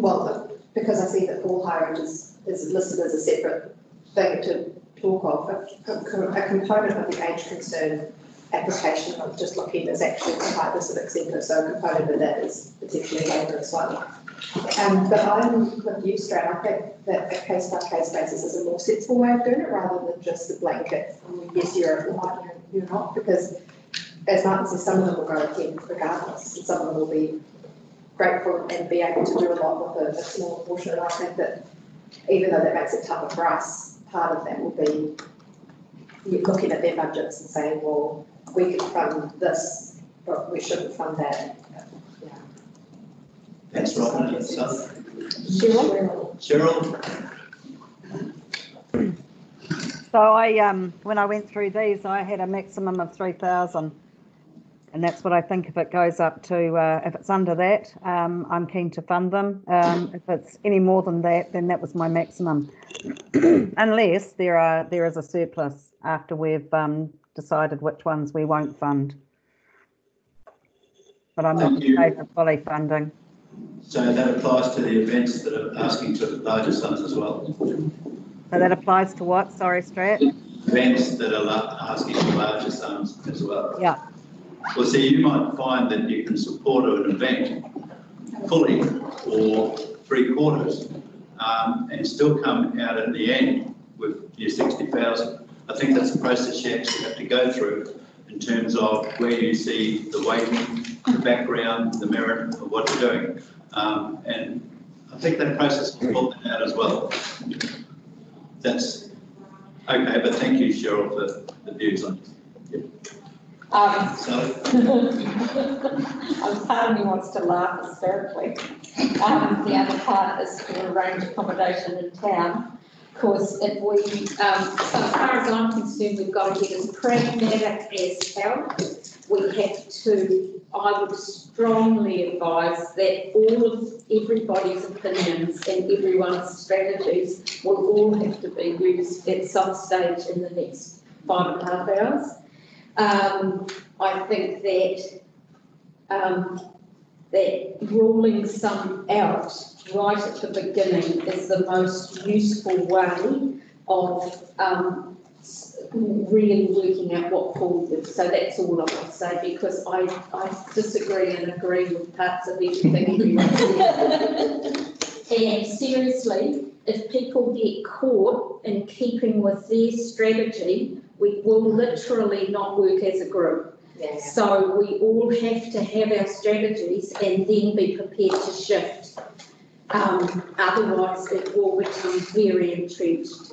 Well, because I see that all hiring is listed as a separate thing to talk of, a component of the age concern application I'm just looking is actually quite the civic centre, so a component of that is potentially labour as well. But I'm with you, Strat. I think that a case by case basis is a more sensible way of doing it rather than just the blanket. Yes, you're applied, you're not, because as Martin says, some of them will go ahead regardless, and some of them will be grateful and be able to do a lot with a smaller portion. And I think that even though that makes it tougher for us, part of that will be looking at their budgets and saying, well, we could fund this, but we shouldn't fund that. Yeah. Thanks, Robin. So, Cheryl? So I, when I went through these, I had a maximum of 3,000. And that's what I think if it goes up to, if it's under that, I'm keen to fund them. If it's any more than that, then that was my maximum. Unless there is a surplus after we've decided which ones we won't fund. But I'm not in favour of fully funding. So that applies to the events that are asking for larger sums as well? So that applies to what? Sorry, Strat? Events that are asking for larger sums as well? Yeah. Well, see, you might find that you can support an event fully or 3/4 and still come out at the end with your 60,000. I think that's a process you actually have to go through in terms of where you see the weighting, the background, the merit of what you're doing. And I think that process will pull that out as well. That's okay, but thank you, Cheryl, for the views on it. Part of me wants to laugh hysterically. The other part is to arrange accommodation in town. Of course, if we, so as far as I'm concerned, we've got to get as pragmatic as hell. We have to, I would strongly advise that all of everybody's opinions and everyone's strategies will all have to be used at some stage in the next 5.5 hours. I think that ruling some out right at the beginning is the most useful way of really working out what forward. So that's all I would say, because I disagree and agree with parts of everything everyone says. And seriously, if people get caught in keeping with their strategy, we will literally not work as a group. Yeah. So we all have to have our strategies and then be prepared to shift. Otherwise, it will become very entrenched.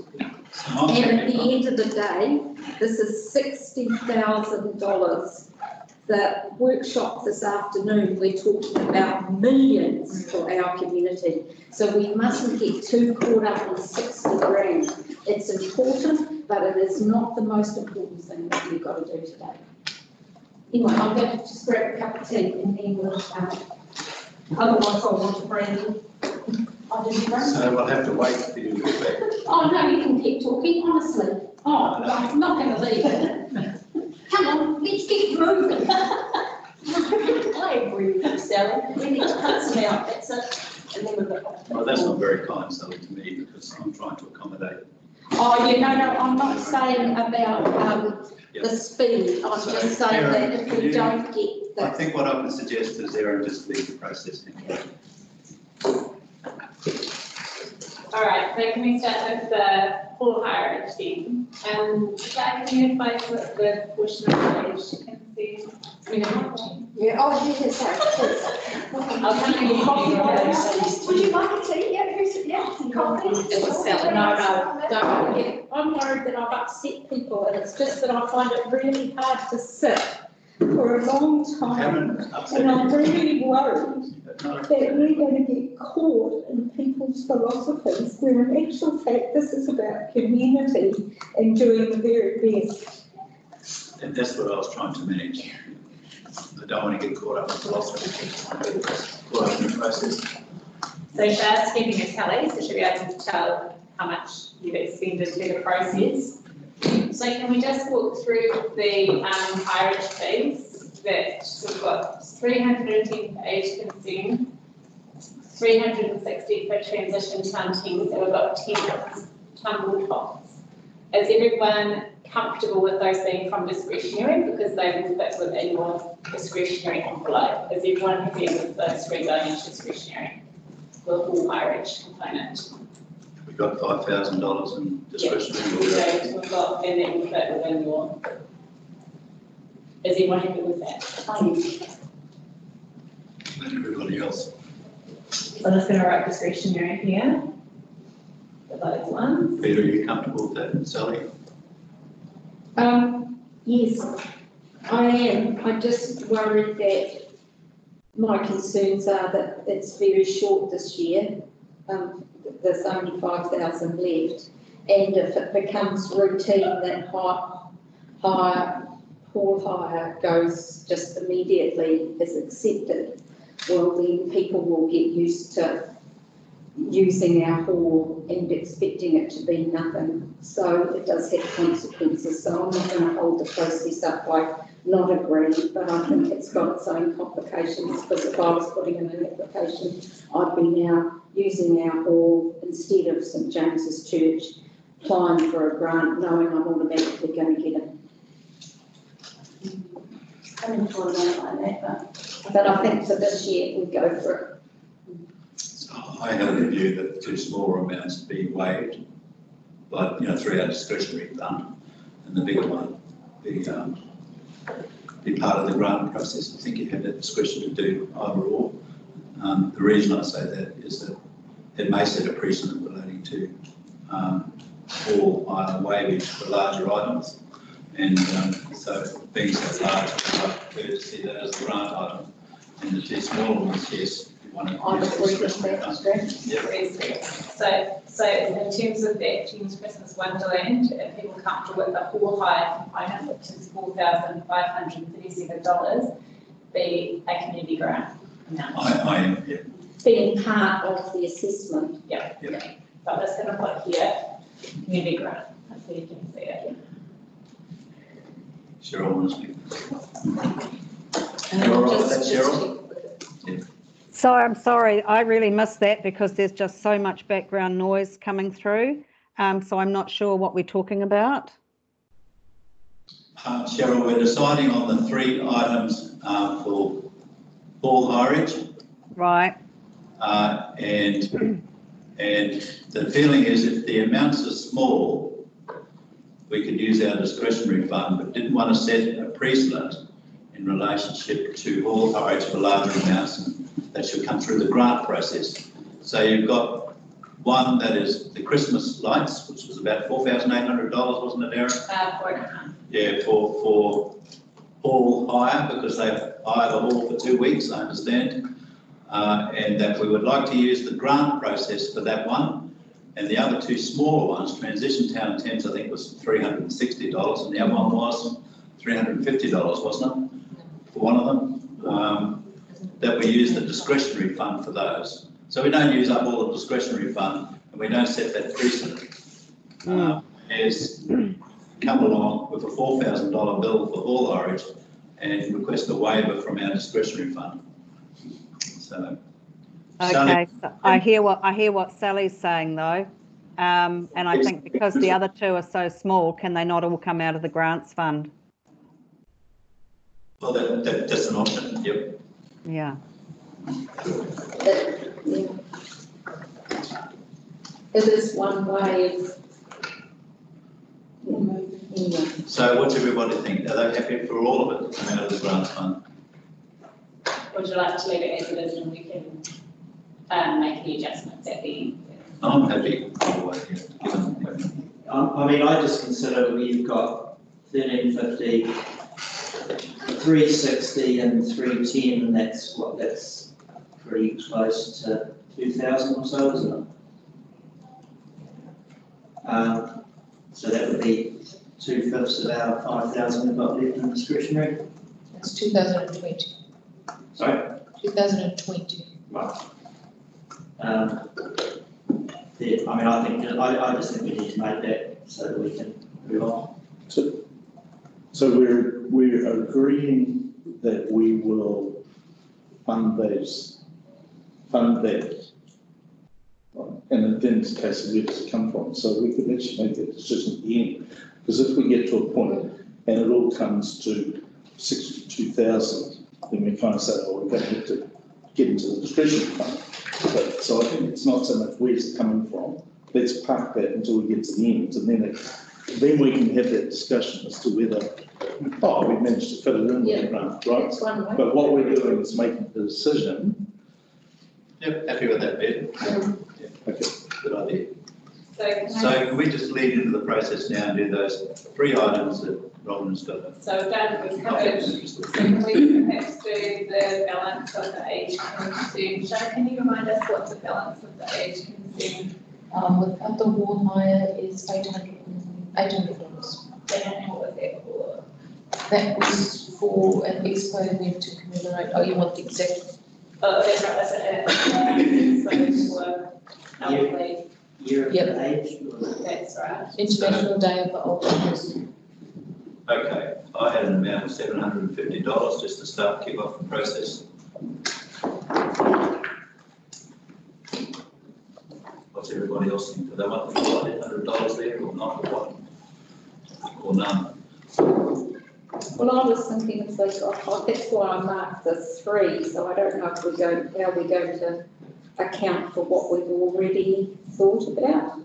And at the end of the day, this is $60,000. The workshop this afternoon, we're talking about millions for our community. So we mustn't get too caught up in 60 grand. It's important, but it is not the most important thing that we've got to do today. Anyway, I'm going to just grab a cup of tea and then we'll otherwise I'll want to brandy. So we'll have to wait for you to get back. Oh, no, you can keep talking, honestly. Oh, no. I'm not going to leave it. Come on, let's get moving. I agree with you, Sally. We need to cut some out, that's it. And then we've got. Well, that's not very kind, Sally, to me, because I'm trying to accommodate. Oh, yeah, no, I'm not saying about the speed. I'm just saying that if we don't get the. I think what I would suggest is Aaron just leave the process. All right, so can we start with the full hierarchy team? Can you advise what the portion of the age can see? Yeah, oh, yeah, sorry. I'll come in. Would you like a tea? Yeah, coffee. No, don't forget. I'm worried that I've upset people, and it's just that I find it really hard to sit for a long time. And I'm really worried that we're going to get caught in people's philosophies, where in actual fact this is about community and doing the very best. And that's what I was trying to manage. I don't want to get caught up in philosophy, caught up in the process. So Shad's keeping a tally, so she'll be able to tell how much you've expended through the process. So can we just walk through the hierarchy fees that we've got 310 for age concern, 360 for transition town teams, and we've got 10 tumble tops. Is everyone comfortable with those being from discretionary, because they will fit within your discretionary envelope? Is everyone happy with those three going into discretionary? hall hireage component. We've got $5,000 in discretionary. So we've got, and then we've got within your, is everyone happy with that? And everybody else. So I'm just going to write discretionary here. For those ones. Peter, are you comfortable with that, Sally? Yes, I am. I'm just worried that my concerns are that it's very short this year. There's only 5,000 left. And if it becomes routine that hall hire goes just immediately as accepted, well then people will get used to using our hall and expecting it to be nothing. So it does have consequences. So I'm not going to hold the process up by not agreeing, but I think it's got its own complications, because if I was putting in an application, I'd be now using our hall instead of St James's Church, applying for a grant, knowing I'm automatically going to get it. I didn't find out like that, but I think for this year we go for it. I have the view that the two smaller amounts be waived, but through our discretionary fund, and the bigger one be part of the grant process. I think you have that discretion to do either or. The reason I say that is that it may set a precedent relating to all hire waivage for larger items, and so being so large, I prefer to see that as a grant item, and the two smaller ones, yes. So in terms of that James Christmas Wonderland, if people are comfortable with the hall hire component, which is $4,537, be a community grant amount. I am, yeah. Being part of the assessment. Yeah. So I'm just going to put here, community grant, so you can see it. Cheryl wants me. Cheryl? So I'm sorry, I really missed that because there's just so much background noise coming through. So I'm not sure what we're talking about. Cheryl, we're deciding on the 3 items for hall hireage. Right. And the feeling is if the amounts are small, we could use our discretionary fund, but didn't want to set a precedent in relationship to hall hireage for larger amounts, and that should come through the grant process. So you've got one that is the Christmas lights, which was about $4,800, wasn't it, Aaron? 4.5. Yeah, for hall hire, because they hire the hall for 2 weeks, I understand. And that we would like to use the grant process for that one. And the other 2 smaller ones, Transition Town and Thames, I think was $360, and the other one was $350, wasn't it? For one of them. That we use the discretionary fund for those. So we don't use up all the discretionary fund, and we don't set that precedent. As come along with a $4,000 bill for hall hireage and request a waiver from our discretionary fund. So. Okay, Sally, so I hear what Sally's saying though, and I think because the other 2 are so small, can they not all come out of the grants fund? Well, that's an option. Yep. Yeah. It is one way of. So what's everybody think? Are they happy for all of it to come out of the grants fund? Would you like to leave it as it is, and we can make the adjustments at the end? I'm happy either way, yeah, given. I mean, I just consider we've got 1350, 360 and 310, that's pretty close to 2,000 or so, isn't it? So that would be 2/5 of our 5,000 we've got left in discretionary. It's 2020. Sorry? 2020. Right. Yeah, I mean, I just think we need to make that so that we can move on. So we're agreeing that we will fund that, and then it's a case of where does it come from. So we could actually make that decision at the end, because if we get to a point and it all comes to 62,000, then we kind of say, oh, we're going to have to get into the discretionary fund. But, so I think it's not so much where's it coming from, let's park that until we get to the end, and then we can have that discussion as to whether, we managed to fit it in with the grant, right? That's one way. But what we're doing is making the decision. Yep, happy with that, Ben? Yeah, Okay. good idea. So So can we just lead into the process now and do those 3 items that Robin's got? So Dan, we've covered, so can we perhaps do the balance of the age concern? Sharon, can you remind us what the balance of the age concern? Without the ward hire is $800. And what was that for? That was for an expo event to commemorate, you want the exact? Oh, that's right, that's it. So for elderly, Year of Yep. age? that's right. International Day of the Older Person. Okay, I had an amount of $750 just to start, kick off the process. What's everybody else think? Do they want the $100 there or not, or what? Or none? Well, I was thinking if they got, that's why I marked this 3, so I don't know if how we're going to account for what we've already thought about.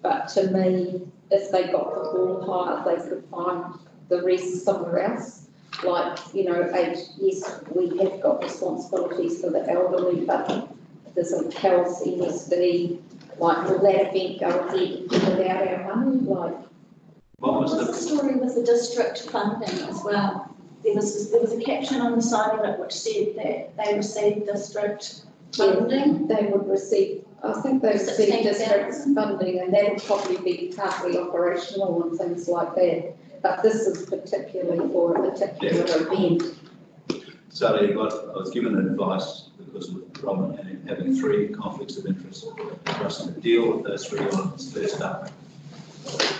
But to me, if they got the hall hire, they could find the rest somewhere else. Like, yes, we have got responsibilities for the elderly, but there's a health, MSD, like, will that event go ahead without our money? Like, What was What's the story with the district funding as well? There was a caption on the side of it which said that they received district funding. they would receive, I think they receive district funding, and that would probably be partly operational and things like that. But this is particularly for a particular event. Sally, I was given advice because of Robin having 3 conflicts of interest for us to deal with those 3 items first up,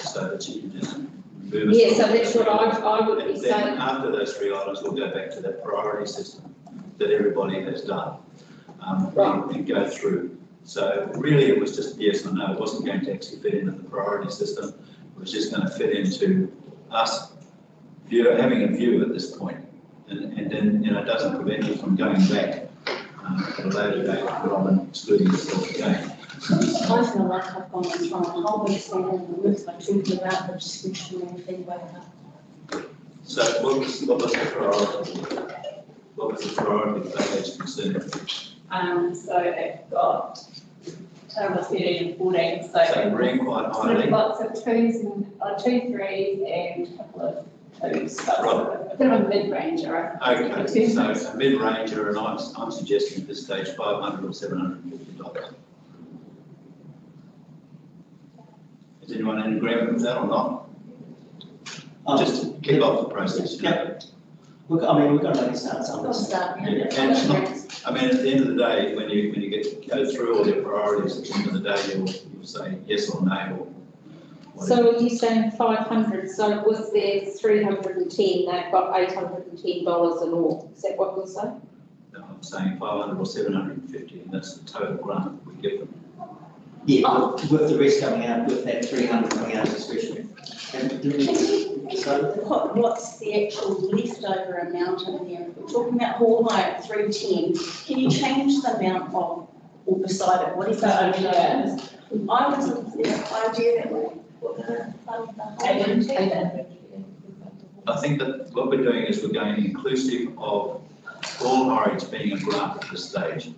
so that you can just move us. Yeah, so that's what I would be And then saying. after those 3 items, we'll go back to that priority system that everybody has done, and go through. So really, it was just yes or no. It wasn't going to actually fit into the priority system. It was just going to fit into us having a view at this point. And then, it doesn't prevent you from going back at a later date, Robin, excluding yourself again. I feel like I've gone through a whole big thing in the works by talking about the discretionary fee waiver. So what was the priority? What was the priority of that age concern? So they've got total 13 and 14, so. So ran quite Sort of highly. lots of 2s and 2 3s and a couple of 2s, but Right. a bit of a mid-ranger, I think. Okay, so a mid-ranger, and I'm suggesting at this stage $500 or $750. Is anyone in agreement with that or not? Just to kick off the process. Look, I mean, we've got to make a start somewhere. And it's not, at the end of the day, when you go through all your priorities, at the end of the day, you'll say yes or no. Or whatever. So are you saying 500? So it was there 310, they've got $810 in all. Is that what you're saying? No, I'm saying $500 or $750, and that's the total grant that we give them. Yeah, with the rest coming out, with that 300 coming out of discretionary. So, What's the actual leftover amount in there? We're talking about hall hire at 310. Can you change the amount of, or beside it, what is that? I was of the idea that we're going to fund the whole. I think that what we're doing is we're going inclusive of all orange being a grant at this stage,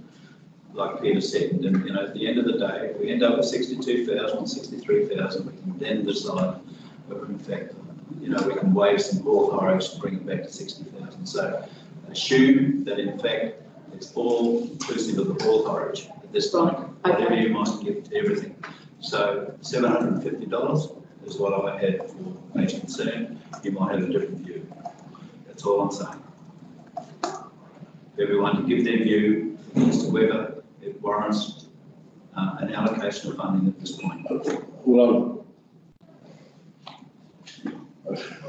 like Peter said, and at the end of the day, if we end up with 62,000, 63,000, we can then decide whether in fact, we can waive some ball orange to bring it back to 60,000. So assume that in fact, it's all inclusive of the ball orange at this time, whatever you might give to everything. So $750 is what I had for age concern. You might have a different view. That's all I'm saying. Everyone to give their view as to whether it warrants an allocation of funding at this point. Well,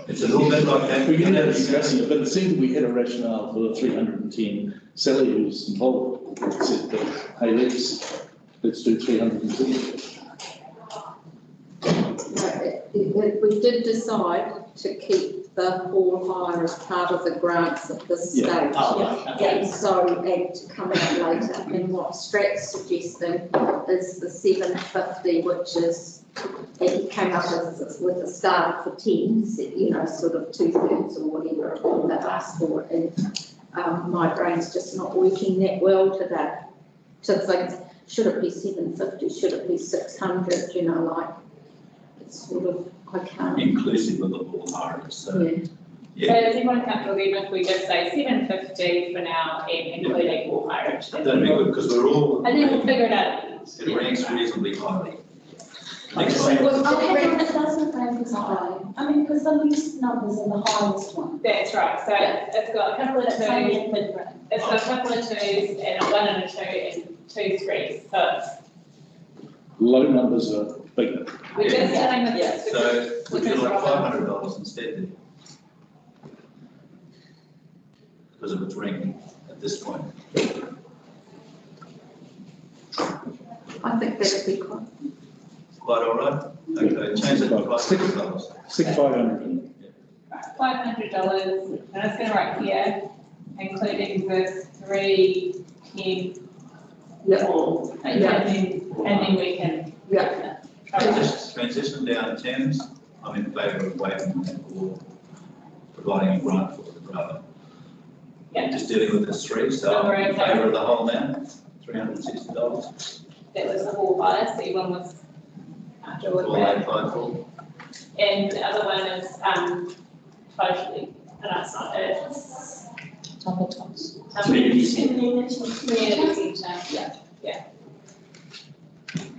It's a little bit like that. we can have a discussion, but it seemed we had a rationale for the 310. Sally, who's involved, said that, hey, let's do 310. No, we did decide to keep the hall hire as part of the grants at this Yeah. stage. Oh, right, okay. And so, and to come out later, and what Strat's suggesting is the 750, which is, he came up with a start for 10, you know, sort of 2/3 or whatever they've asked for, and my brain's just not working that well today. To think, should it be 750, should it be 600, you know, like, it's sort of, I can't. Inclusive of the hall hires, so. Yeah. So is everyone comfortable even if we just say 750 for now, and including all hireage? That'd be good, because we're all, And then we'll figure it out. it ranks reasonably highly. Like I Next say, one. Oh, hang on, it doesn't rank as high. I mean, because the least numbers are the highest one. That's right, so it's got a couple of It's only twos, a mid range. it's got a couple of twos and a 1 and a 2 and 2 threes, so Low numbers are bigger. we're just dealing with Yeah. this. So would you because like Robin- $500 instead then? Because of its ranking at this point. I think that'd be quite. Quite all right? Okay, change it to $500. Stick 500. $500, and it's gonna write here, including the 3, 10, all, and then we can. Yeah. Transition down Thames, I'm in favour of waiving that or providing a grant for the driver. Yeah. Just dealing with this 3, so I'm in favour of the whole now, $360. That was the whole hire, so everyone was after All all I that. applied for. And the other one is, totally, and that's not it. Double tops. Community centre. Community centre, yeah.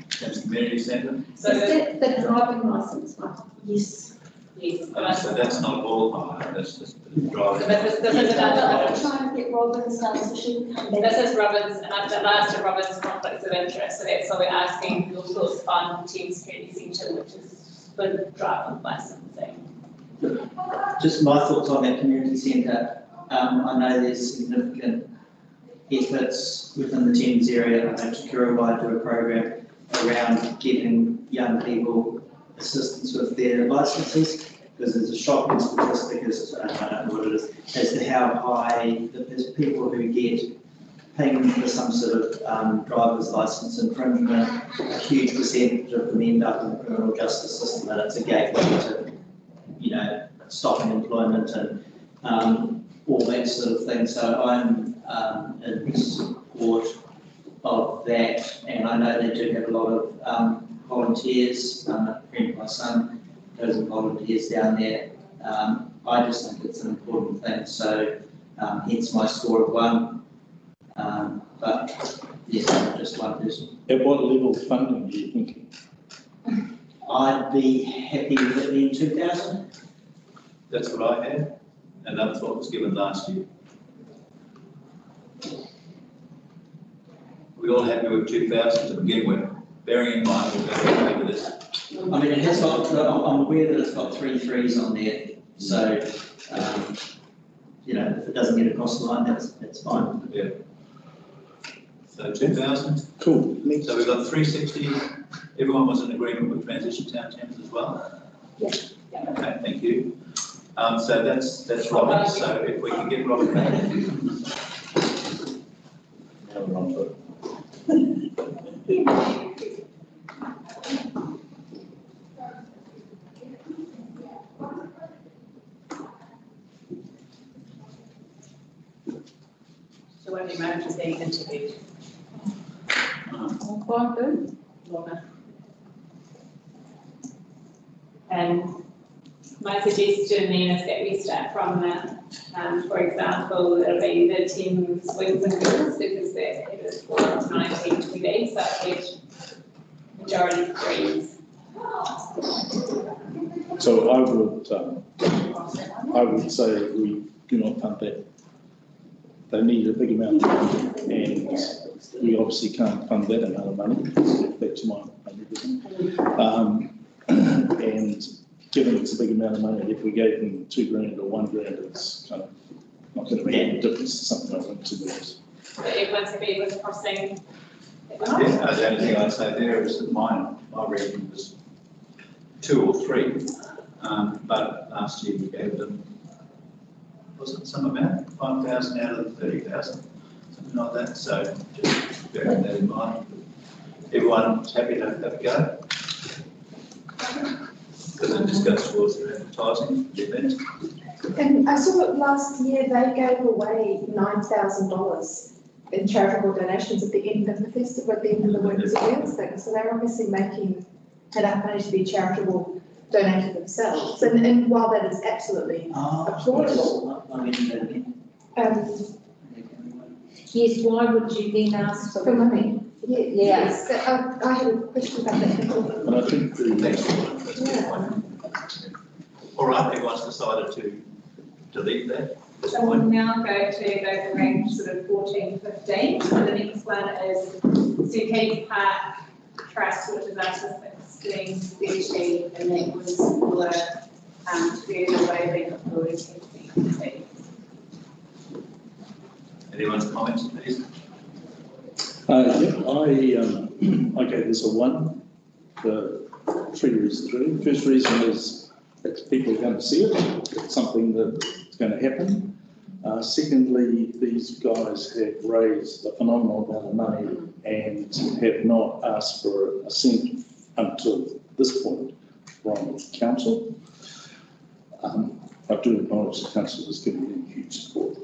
Thames Community Centre. So, The driving licence one. Yes. yes. So that's not all hire, that's just the driving. So this is But another I'm one. trying to get Robin's done so she can come back. This is Robin's, and I've asked of Robin's conflicts of interest, so that's why we're asking your thoughts on Thames Community Centre, which is for driving licensing. Just my thoughts on that community centre. I know there's significant efforts within the Thames area. I know Te-Kura do a program around getting young people assistance with their licences, because there's a shocking statistic, as I don't know what it is, as to how high there's people who get pinged for some sort of driver's licence infringement. A huge percentage of them end up in the criminal justice system, and it's a gateway to, you know, stopping employment and all that sort of thing. So I'm in support of that, and I know they do have a lot of volunteers. A friend of my son goes and volunteers down there. I just think it's an important thing, so hence my score of 1. But yes, I'm just one person. At what level of funding are you thinking? I'd be happy with it being 2,000. That's what I had, and that's what was given last year. We all happy with 2,000 to begin with, bearing in mind we'll go over this. I mean, it has got, I'm aware that it's got 3 3s on there, so, you know, if it doesn't get across the line, that's fine. Yeah. So 2,000. Cool. So we've got 360. Everyone was in agreement with Transition Town Thames as well? Yes. Okay, thank you. So that's Robin. So if we can get Robin back. Now we're on to it. So when we manage being interviewed. Quite good. Lorna. And my suggestion then is that we start from the, for example, it'll be the Thames Wings and Girls, because that is 4 to 1920, so it's majority threes. So I would say we do not fund that. They need a big amount of money, and we obviously can't fund that amount of money. That's my opinion. And given it's a big amount of money, if we gave them $2,000 or $1,000, it's kind of not going to make any difference to something like $2. So everyone's happy with crossing. Yeah, the only thing I'd say there is that my reading was 2 or 3. But last year we gave them, was it some amount, 5,000 out of the 30,000, something like that. So just bearing that in mind. Everyone's happy to have a go. Because it just goes towards their advertising, the event. And I saw that last year they gave away $9,000 in charitable donations at the end of the festival, at the end of the Workers' Wheels thing. So they're obviously making enough money to be charitable, donating themselves. And while that is absolutely applaudable, Yes, why would you then ask for money? Yeah, yes. I had a question about that. And I think the next one. All right, everyone's decided to leave that. So we'll now go to those arranged sort of 14, 15. So the next one is Suitcase Park Trust, which is artistic scheme 30, and that was for further waiving of building TCDC. Anyone's comments, please? I gave this a 1 for 3 reasons really. First reason is that people are going to see it. It's something that's going to happen. Secondly, these guys have raised a phenomenal amount of money and have not asked for a cent until this point from council. I do acknowledge the council has given them huge support.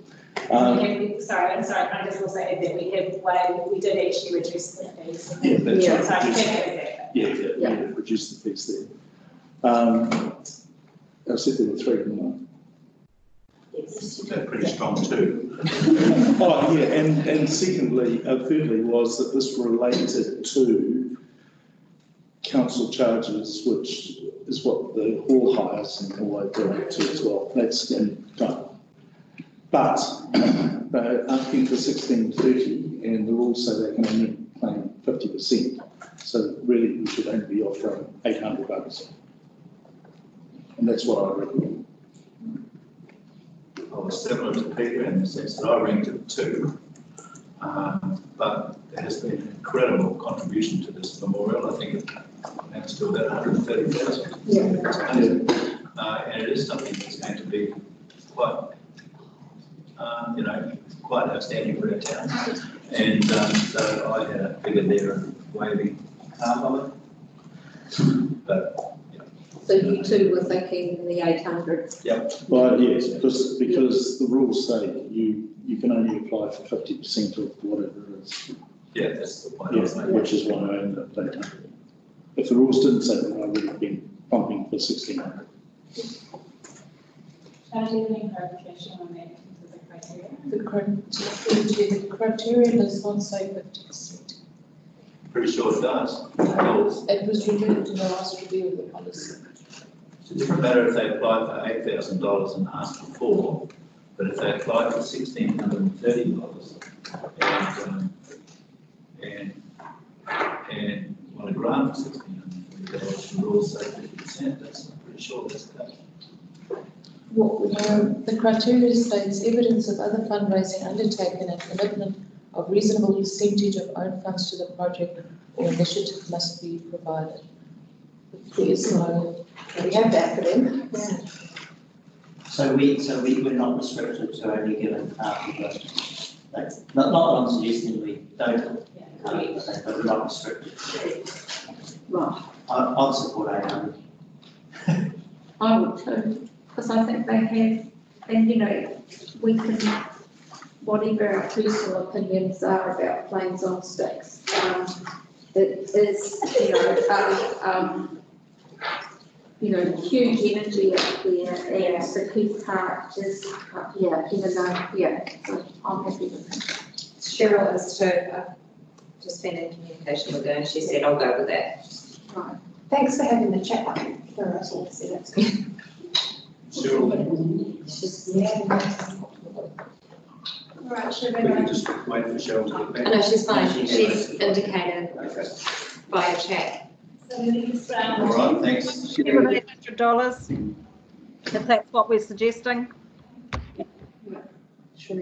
Sorry, can I just also add that we did actually reduce the fees. Yeah, that's Yeah, right. sorry, Yeah, reduce the fees there. I said there were 3, didn't I? They're pretty strong too. Oh, yeah, and secondly, thirdly was that this related to council charges, which is what the hall hires and all they do to as well. That's been done. But they're asking for 1630 and the rules say they can only claim 50%. So really we should only be offering $800. And that's what I recommend. I was similar to Peter in the sense that I ranked it 2. But there has been an incredible contribution to this memorial. I think it amounts to about 130,000. Yeah. And it is something that's going to be quite, quite outstanding for our town. And so I had a figure there of waiving half of it. But So you two were thinking the 800? Yep. Well, yes, because the rules say you can only apply for 50% of whatever it is. Yeah, that's the point. Yeah, which is why I ended up 800. If the rules didn't say that, I would have been pumping for 1600. Do you have any clarification on that in terms of the criteria? The criteria does not say 50%. Pretty sure it does. It was removed in the last review of the policy. It's a different matter if they apply for $8,000 and ask for 4, but if they apply for $1,630 and want a grant for $1,630, the rules say 50%. I'm pretty sure that's the case. The criteria states evidence of other fundraising undertaken and commitment of reasonable percentage of own funds to the project or initiative must be provided. There is no. We have that for them. Yeah. So we're not restricted to only giving half of it. Not that I'm suggesting we don't, but we're not restricted. Right. I'd support 800. I would too, because I think they have, and we can, whatever our personal opinions are about planes on sticks, it is, huge energy up there, and Suitcase Park is, so I'm happy with that. Cheryl is too. I've just been in communication with her and she said, I'll go with that. Right. Thanks for having the chat for us all to see that's good. Cheryl, All right, should we can just wait for Cheryl to get back. No, she's fine. She's indicated via chat. So the next round. All right, thanks. $800, if that's what we're suggesting. So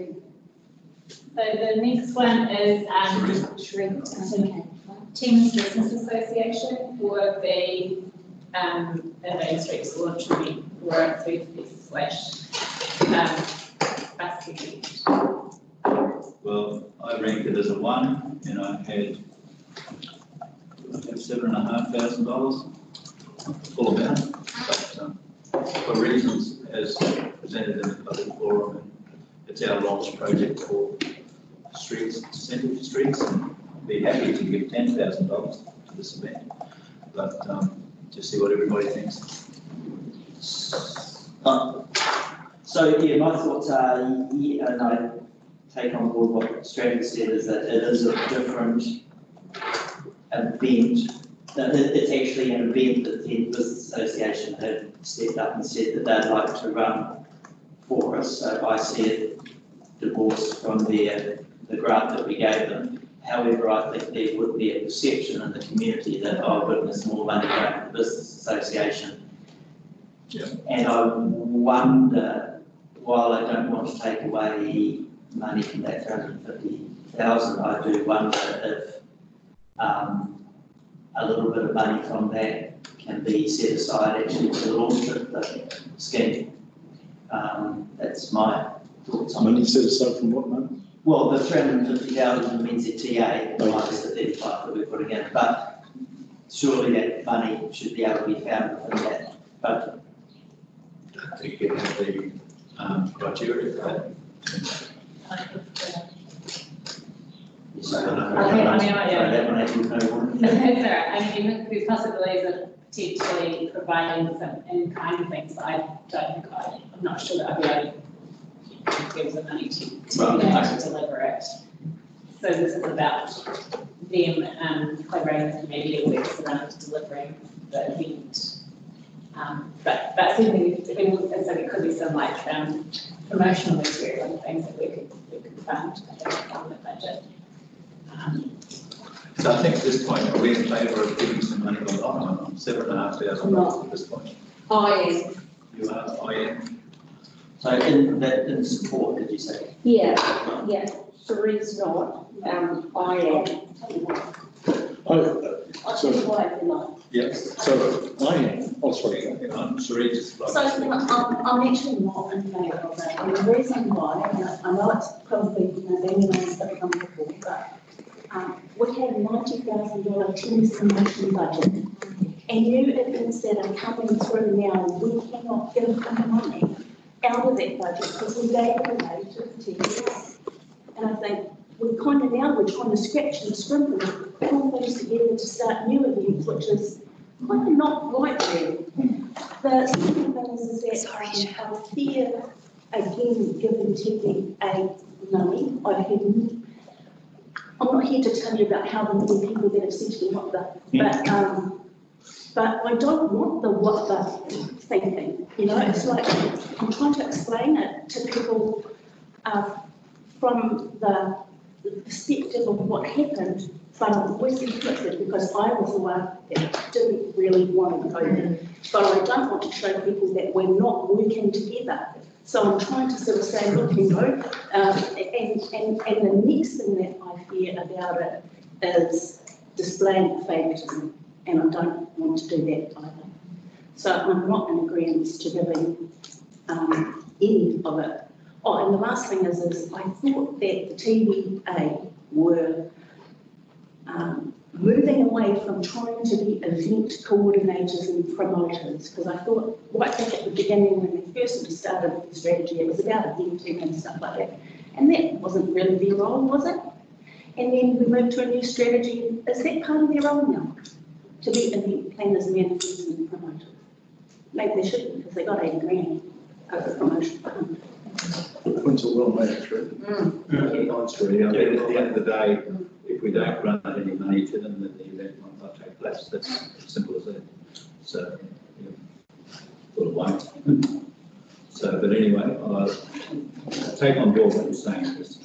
the next one is Thames Business Association for the Main Street's launch will be for a food fest / basket event. Well, I ranked it as a 1, and I had $7,500 full amount, but for reasons as presented in the public forum, it's our launch project for streets, central streets, and I'd be happy to give $10,000 to this event, but just see what everybody thinks. So yeah, my thoughts are, yeah, and I take on board what Stratton said, is that it is a different event. It's actually an event that the Business Association have stepped up and said that they'd like to run for us. So I see it divorced from the grant that we gave them. However, I think there would be a perception in the community that I've witnessed more money going to the Business Association. Yeah. And I wonder, while I don't want to take away money from that 350,000, I do wonder if a little bit of money from that can be set aside actually for the launch of the scheme. That's my thoughts on it. Money set aside from what money? Well, the 350,000 means the TA, minus the 35 that we're putting in, but surely that money should be able to be found within that budget. I think you have the criteria for that. That's all right. I mean, there's possibilities of potentially providing some in-kind things, but I don't think I'm not sure that I'll be able to give the money to be able to deliver it. So this is about them collaborating with the media works around delivering the event. But certainly, it could be some like promotional material and things that we could fund, I think, on the budget. So I think at this point, are we in favour of giving some money on $7,500 at this point? I am. You are, I am. So in support, did you say? Yeah, Cherie's not, I am. I'll tell you why if you like. Yes. So I am, oh sorry. I'm sorry, just like. So I'm actually not in favour of that. And the reason why, and I know it's probably, being nice but comfortable, but we have $90,000 Thames promotion budget. And new events that are coming through now, we cannot give them money out of that budget because we gave it away to the TCDC. And I think we're trying to scratch and scrimp and pull things together to start new events, which is kind of not right there. The second thing is that I fear, again, giving TPA money. I'm not here to tell you about how many people that have said to me what the, but I don't want the what the thinking. You know, it's like I'm trying to explain it to people from the perspective of what happened, but I'm always conflicted because I was the one that didn't really want to go there. But I don't want to show people that we're not working together. So I'm trying to sort of say, look, you know, and the next thing that I fear about it is displaying favoritism, and I don't want to do that either. So I'm not in agreement to giving any of it. Oh, and the last thing is I thought that the TVA were moving away from trying to be event coordinators and promoters, because I thought right back at the beginning when they first started the strategy, it was about eventing and stuff like that, and that wasn't really their role, was it? And then we moved to a new strategy. Is that part of their role now? To be event planners, managers and promoters? Maybe they shouldn't, because they got 80 grand over promotion fund. Points are well made, True. Thanks, really. I mean, at the end of the day, if we don't grant any money to them, then the event might not take place. That's as simple as that. So, well, it won't. So, but anyway, I'll take on board what you're saying, Chris.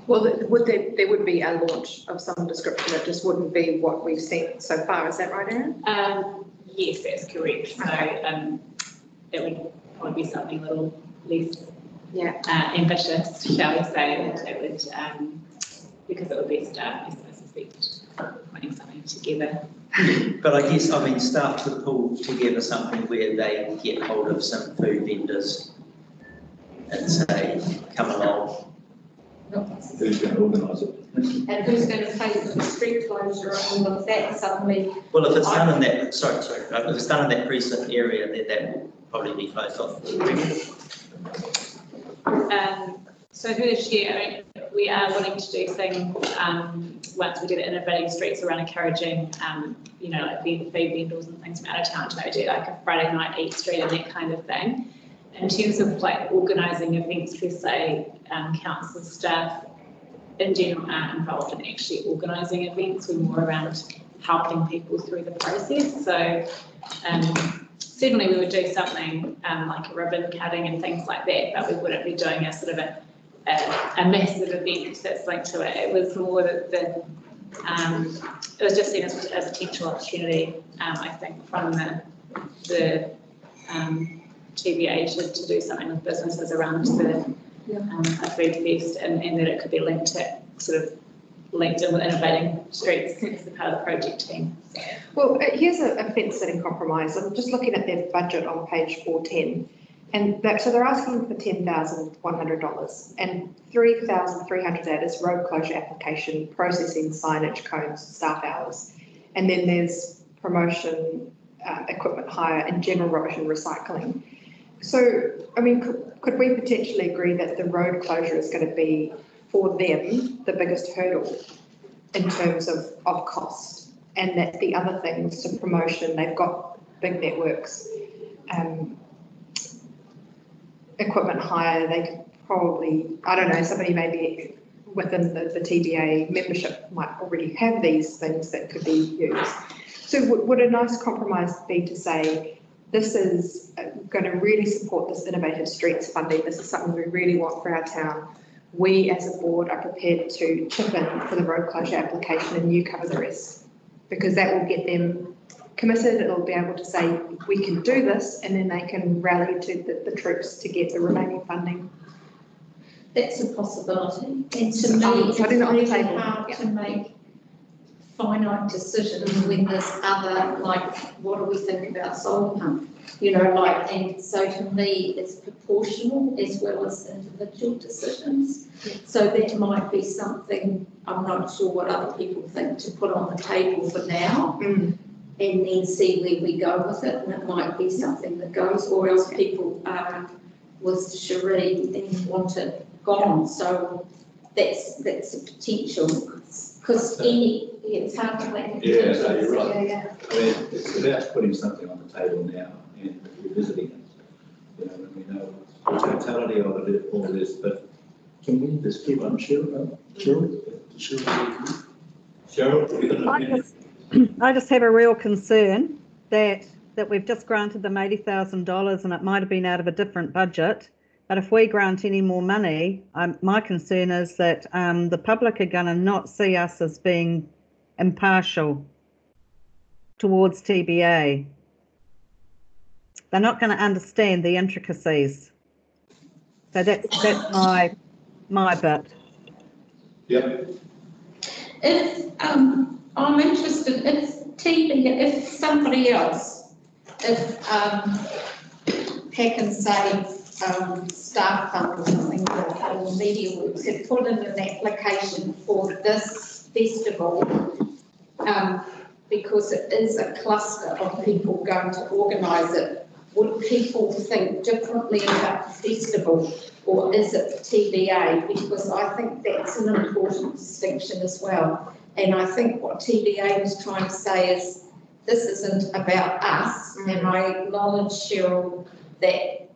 Well, there would be a launch of some description. It just wouldn't be what we've seen so far. Is that right, Erin? Yes, that's correct. So it would probably be something a little less ambitious, shall we say, that it would, because it would be staff, I suspect, putting something together. But I guess, I mean, start to pull together something where they get hold of some food vendors and say, come along. Who's going to organise it? And who's going to pay for the street closure and all of that suddenly? Well, if it's done in that, sorry, if it's done in that precinct area, then that will probably be closed off. So through the chair, I mean, we are willing to do things, once we do the innovating streets around encouraging, you know, like food vendors and things from out of town to do like a Friday night eat street and that kind of thing. In terms of like organising events per se, council staff in general aren't involved in actually organising events. We're more around helping people through the process. So certainly we would do something like a ribbon cutting and things like that, but we wouldn't be doing a sort of a massive event that's linked to it. It was more that it was just seen as a potential opportunity, I think, from the TBA to do something with businesses around the a food fest, and that it could be linked to sort of linked in with innovating streets as a part of the project team. Well, here's a fence-sitting compromise. I'm just looking at their budget on page 410. And so they're asking for $10,100 and $3,300 of that is road closure application, processing, signage, cones, staff hours. And then there's promotion, equipment hire and general rubbish and recycling. So, I mean, could we potentially agree that the road closure is going to be, for them, the biggest hurdle in terms of cost, and that the other things to promotion, they've got big networks, equipment hire, they could probably, I don't know, somebody maybe within the TBA membership might already have these things that could be used. So would a nice compromise be to say, this is going to really support this innovative streets funding, this is something we really want for our town. We as a board are prepared to chip in for the road closure application and you cover the rest, because that will get them committed. It'll be able to say we can do this, and then they can rally to the troops to get the remaining funding. That's a possibility. And to me, it's really hard to make finite decisions when there's other, like, what do we think about solar pump? You know, like, and so to me, it's proportional as well as individual decisions. So that might be something, I'm not sure what other people think, to put on the table for now. And then see where we go with it, and it might be something that goes, or else people with Cherie and want it gone. So that's a potential, because it's hard to make a decision. Yeah, no, you're right. I mean, it's about putting something on the table now and revisiting it. You know, and we know the totality of it, all this, but can we just keep on Cheryl? I just have a real concern that we've just granted them $80,000 and it might have been out of a different budget. But if we grant any more money, my concern is that the public are going to not see us as being impartial towards TBA. They're not going to understand the intricacies. So that's my bit. Yep. If I'm interested, if somebody else, if Pack and Save staff fund or something, or Media Works had put in an application for this festival, because it is a cluster of people going to organise it, would people think differently about the festival, or is it TBA? Because I think that's an important distinction as well. And I think what TBA was trying to say is, this isn't about us, and I acknowledge, Cheryl, that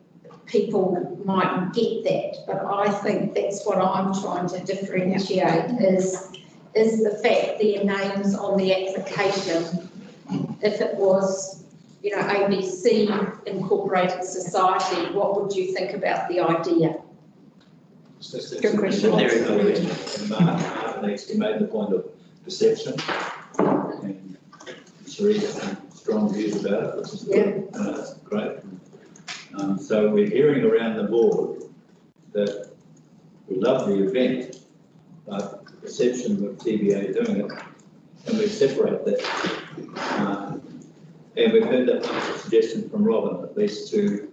people mightn't get that, but I think that's what I'm trying to differentiate is the fact their names on the application. If it was, you know, ABC Incorporated Society, what would you think about the idea? Good question. Mark actually made the point of perception, and Cherie has some strong views about it, which is good. That's great. So we're hearing around the board that we love the event, but the perception of TBA doing it, and we separate that. And we've heard that suggestion from Robin, at least to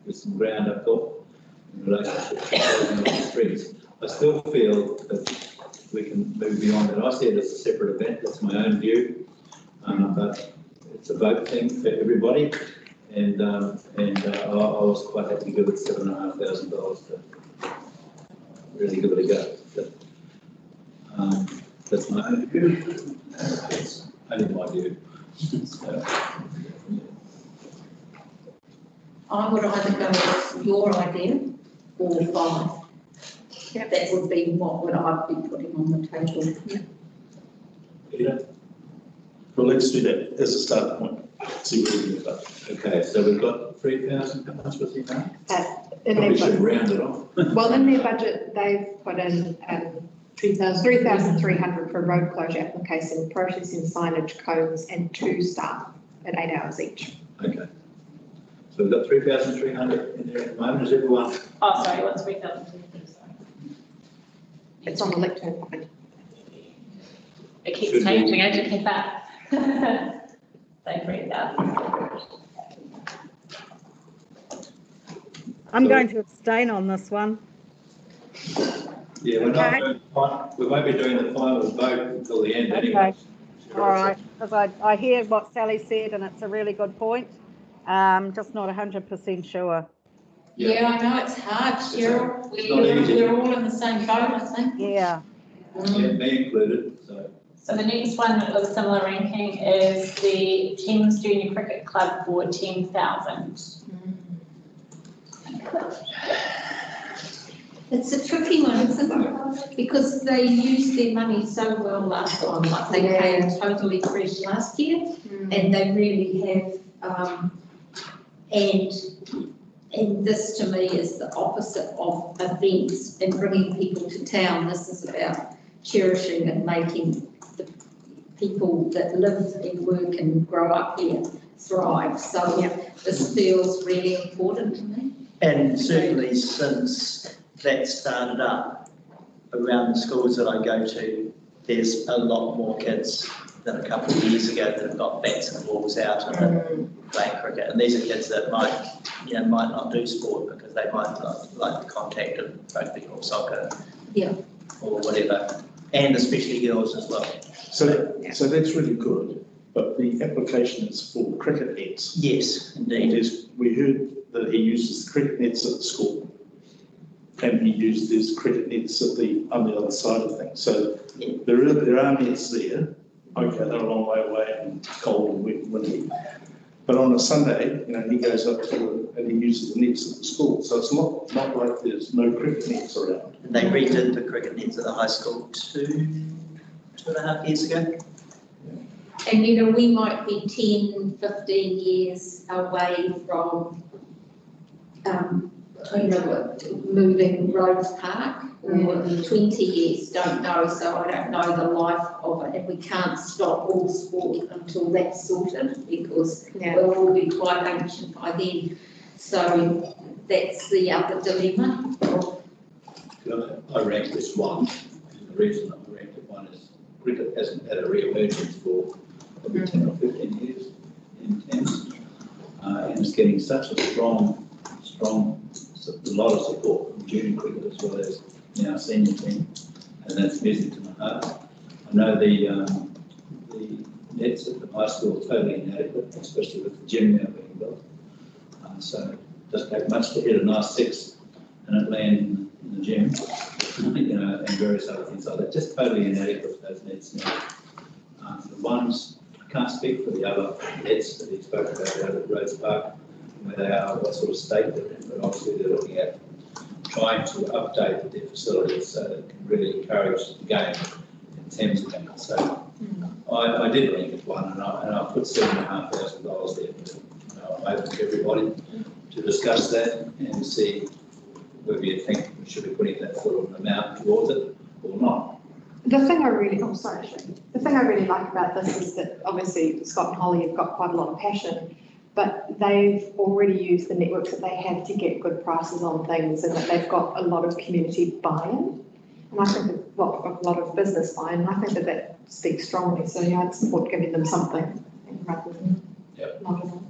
with some ground up top in relationship to the streets. I still feel that we can move beyond that. I see it as a separate event, that's my own view, but it's a vote thing for everybody, and I was quite happy to give it $7,500 to really give it a go. But, that's my own view. It's only my view. So, I would either go with your idea or 5. That would be what would I be putting on the table. Peter? Well, let's do that as a start point, see where we get up. Okay, so we've got 3,000 pounds worth of money. In Probably their should round it off. Well, in their budget, they've put in 3,300 for road closure application, processing signage, cones, and 2 staff at 8 hours each. Okay. So we've got 3,300 in there at the moment. Is everyone? Oh, sorry, what's 3,200? Sorry. It's on the left-hand side. It keeps changing, I just came back. So 3,000. I'm going to abstain on this one. Yeah, we're not doing, we won't be doing the final vote until the end anyway. Okay. All right, because I hear what Sally said and it's a really good point. Just not 100% sure. Yeah, I know, it's hard, Cheryl. We're all in the same boat, I think. Yeah. Yeah, me included, so. So the next one with a similar ranking is the Thames Junior Cricket Club for 10,000. It's a tricky one, isn't it? Because they used their money so well last time, like they came totally fresh last year, and they really have, and this to me is the opposite of events and bringing people to town. This is about cherishing and making the people that live and work and grow up here thrive. So this feels really important to me. And certainly since that started up around the schools that I go to, there's a lot more kids than a couple of years ago that have got bats and balls out and are playing cricket. And these are kids that might not do sport because they might not like the contact of rugby or soccer or whatever, and especially girls as well. So that's really good, but the application is for cricket nets. Yes, indeed. We heard that he uses the cricket nets at the school, and he used his cricket nets on the other side of things. So there are nets there. Okay, they're a long way away and cold and wet and windy. But on a Sunday, he goes up to and he uses the nets at the school. So it's not like there's no cricket nets around. And they redid the cricket nets at the high school 2.5 years ago. And we might be 10, 15 years away from moving Rhodes Park, or 20 years, don't know, so I don't know the life of it, and we can't stop all sport until that's sorted, because we'll all be quite ancient by then. So that's the other dilemma. I ranked this 1, and the reason I ranked it 1 is cricket hasn't had a re-emergence for probably 10 or 15 years in Thames, and it's getting such a strong, a lot of support from junior cricket as well as our senior team, and that's music to my heart. I know the nets at the high school are totally inadequate, especially with the gym now being built. So it doesn't take much to hit a nice 6 and it land in the gym, and various other things like that. Just totally inadequate, those nets now. The ones, I can't speak for the other nets that he spoke about out at Rhodes Park, where they are, what sort of state they're in, but obviously they're looking at trying to update their facilities so that it can really encourage the game in Thames again. So I did rank it 1, and I put $7,500 there. I'm open to everybody to discuss that and see whether you think we should be putting that sort of amount towards it or not. The thing I really, the thing I really like about this is that obviously Scott and Holly have got quite a lot of passion, but they've already used the networks that they have to get good prices on things, and that they've got a lot of community buy-in. And I think that, a lot of business buy-in, and I think that speak strongly, so yeah, I'd support giving them something rather than not at all.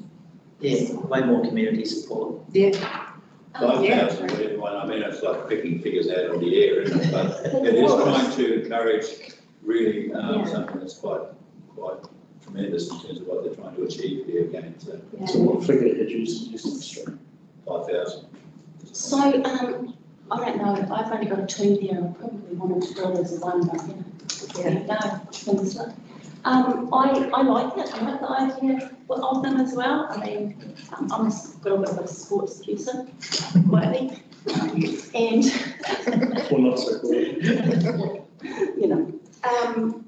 Yeah, way more community support. Yeah. 5,000 for everyone, I mean, it's like picking figures out of the air, isn't it? But it is trying to encourage really something that's quite tremendous in terms of what they're trying to achieve here again. So what figure had you suggested? 5,000. So, I don't know, I've only got a 2 there, I probably wanted to do it as a 1, but I like it, I like the idea of them as well. I mean, I'm got a bit of a sports person, quietly, and Well, not so good.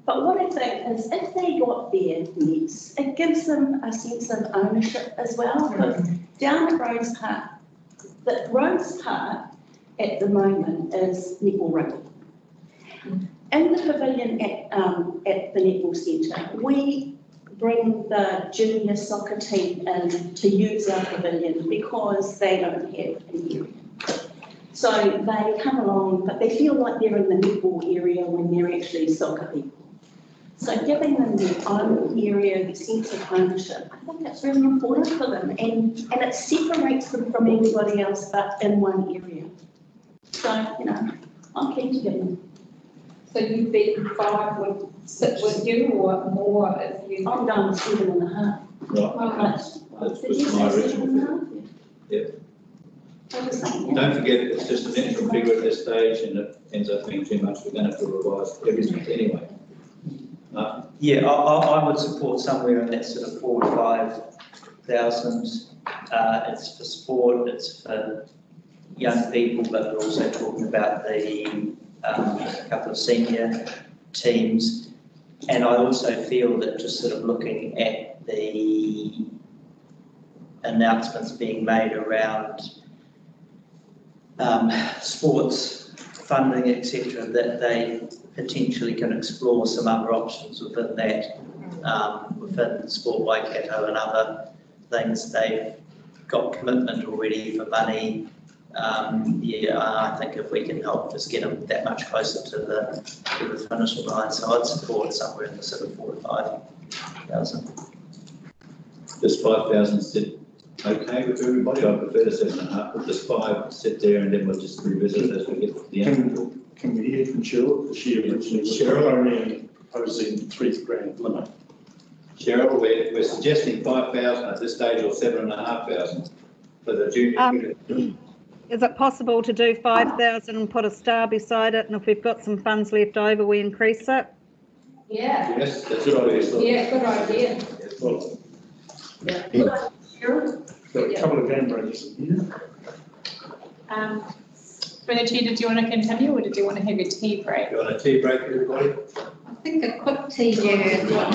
but what I think is if they got their nets, it gives them a sense of ownership as well. Because down at Rose Park, the Rose Park at the moment is netball rugby. In the pavilion at the netball centre, we bring the junior soccer team in to use our pavilion because they don't have an area. So they come along, but they feel like they're in the netball area when they're actually soccer people. So giving them their own area, the sense of ownership, I think that's really important for them, and it separates them from everybody else but in one area. So, I'm keen to give them. So you think 5 would sit with you or more if you? I'm going with 7.5. Right. That was my original figure. Yep. Don't forget, it's just an interim figure at this stage and it ends up being too much. We're going to have to revise everything anyway. Yeah, I would support somewhere in that sort of 4,000 to 5,000. It's for sport, it's for young people, but we're also talking about the a couple of senior teams. And I also feel that just sort of looking at the announcements being made around sports funding, etc., that they potentially can explore some other options within that, within Sport Waikato and other things. They've got commitment already for money. I think if we can help just get them that much closer to the finishing line, so I'd support somewhere in the sort of 4,000 to 5,000. Does 5,000 sit okay with everybody? I prefer to 7.5, but just 5 sit there and then we'll just revisit as we get to the end. Can we hear from Cheryl? She originally was only proposing £3,000 limit. Cheryl, we're suggesting 5,000 at this stage or 7,500 for the junior. Is it possible to do 5,000 and put a star beside it, and if we've got some funds left over, we increase it? Yeah. Yes, that's a good idea. Yeah, good idea. Well, Yeah. Sure. got a couple of game breakers in here. For the chair, did you want to continue or did you want to have your tea break? You want a tea break, everybody? I think a quick tea break. Not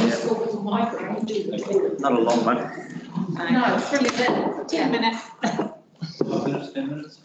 a long one. No, it's really good. 10 minutes. 5 minutes, 10 minutes?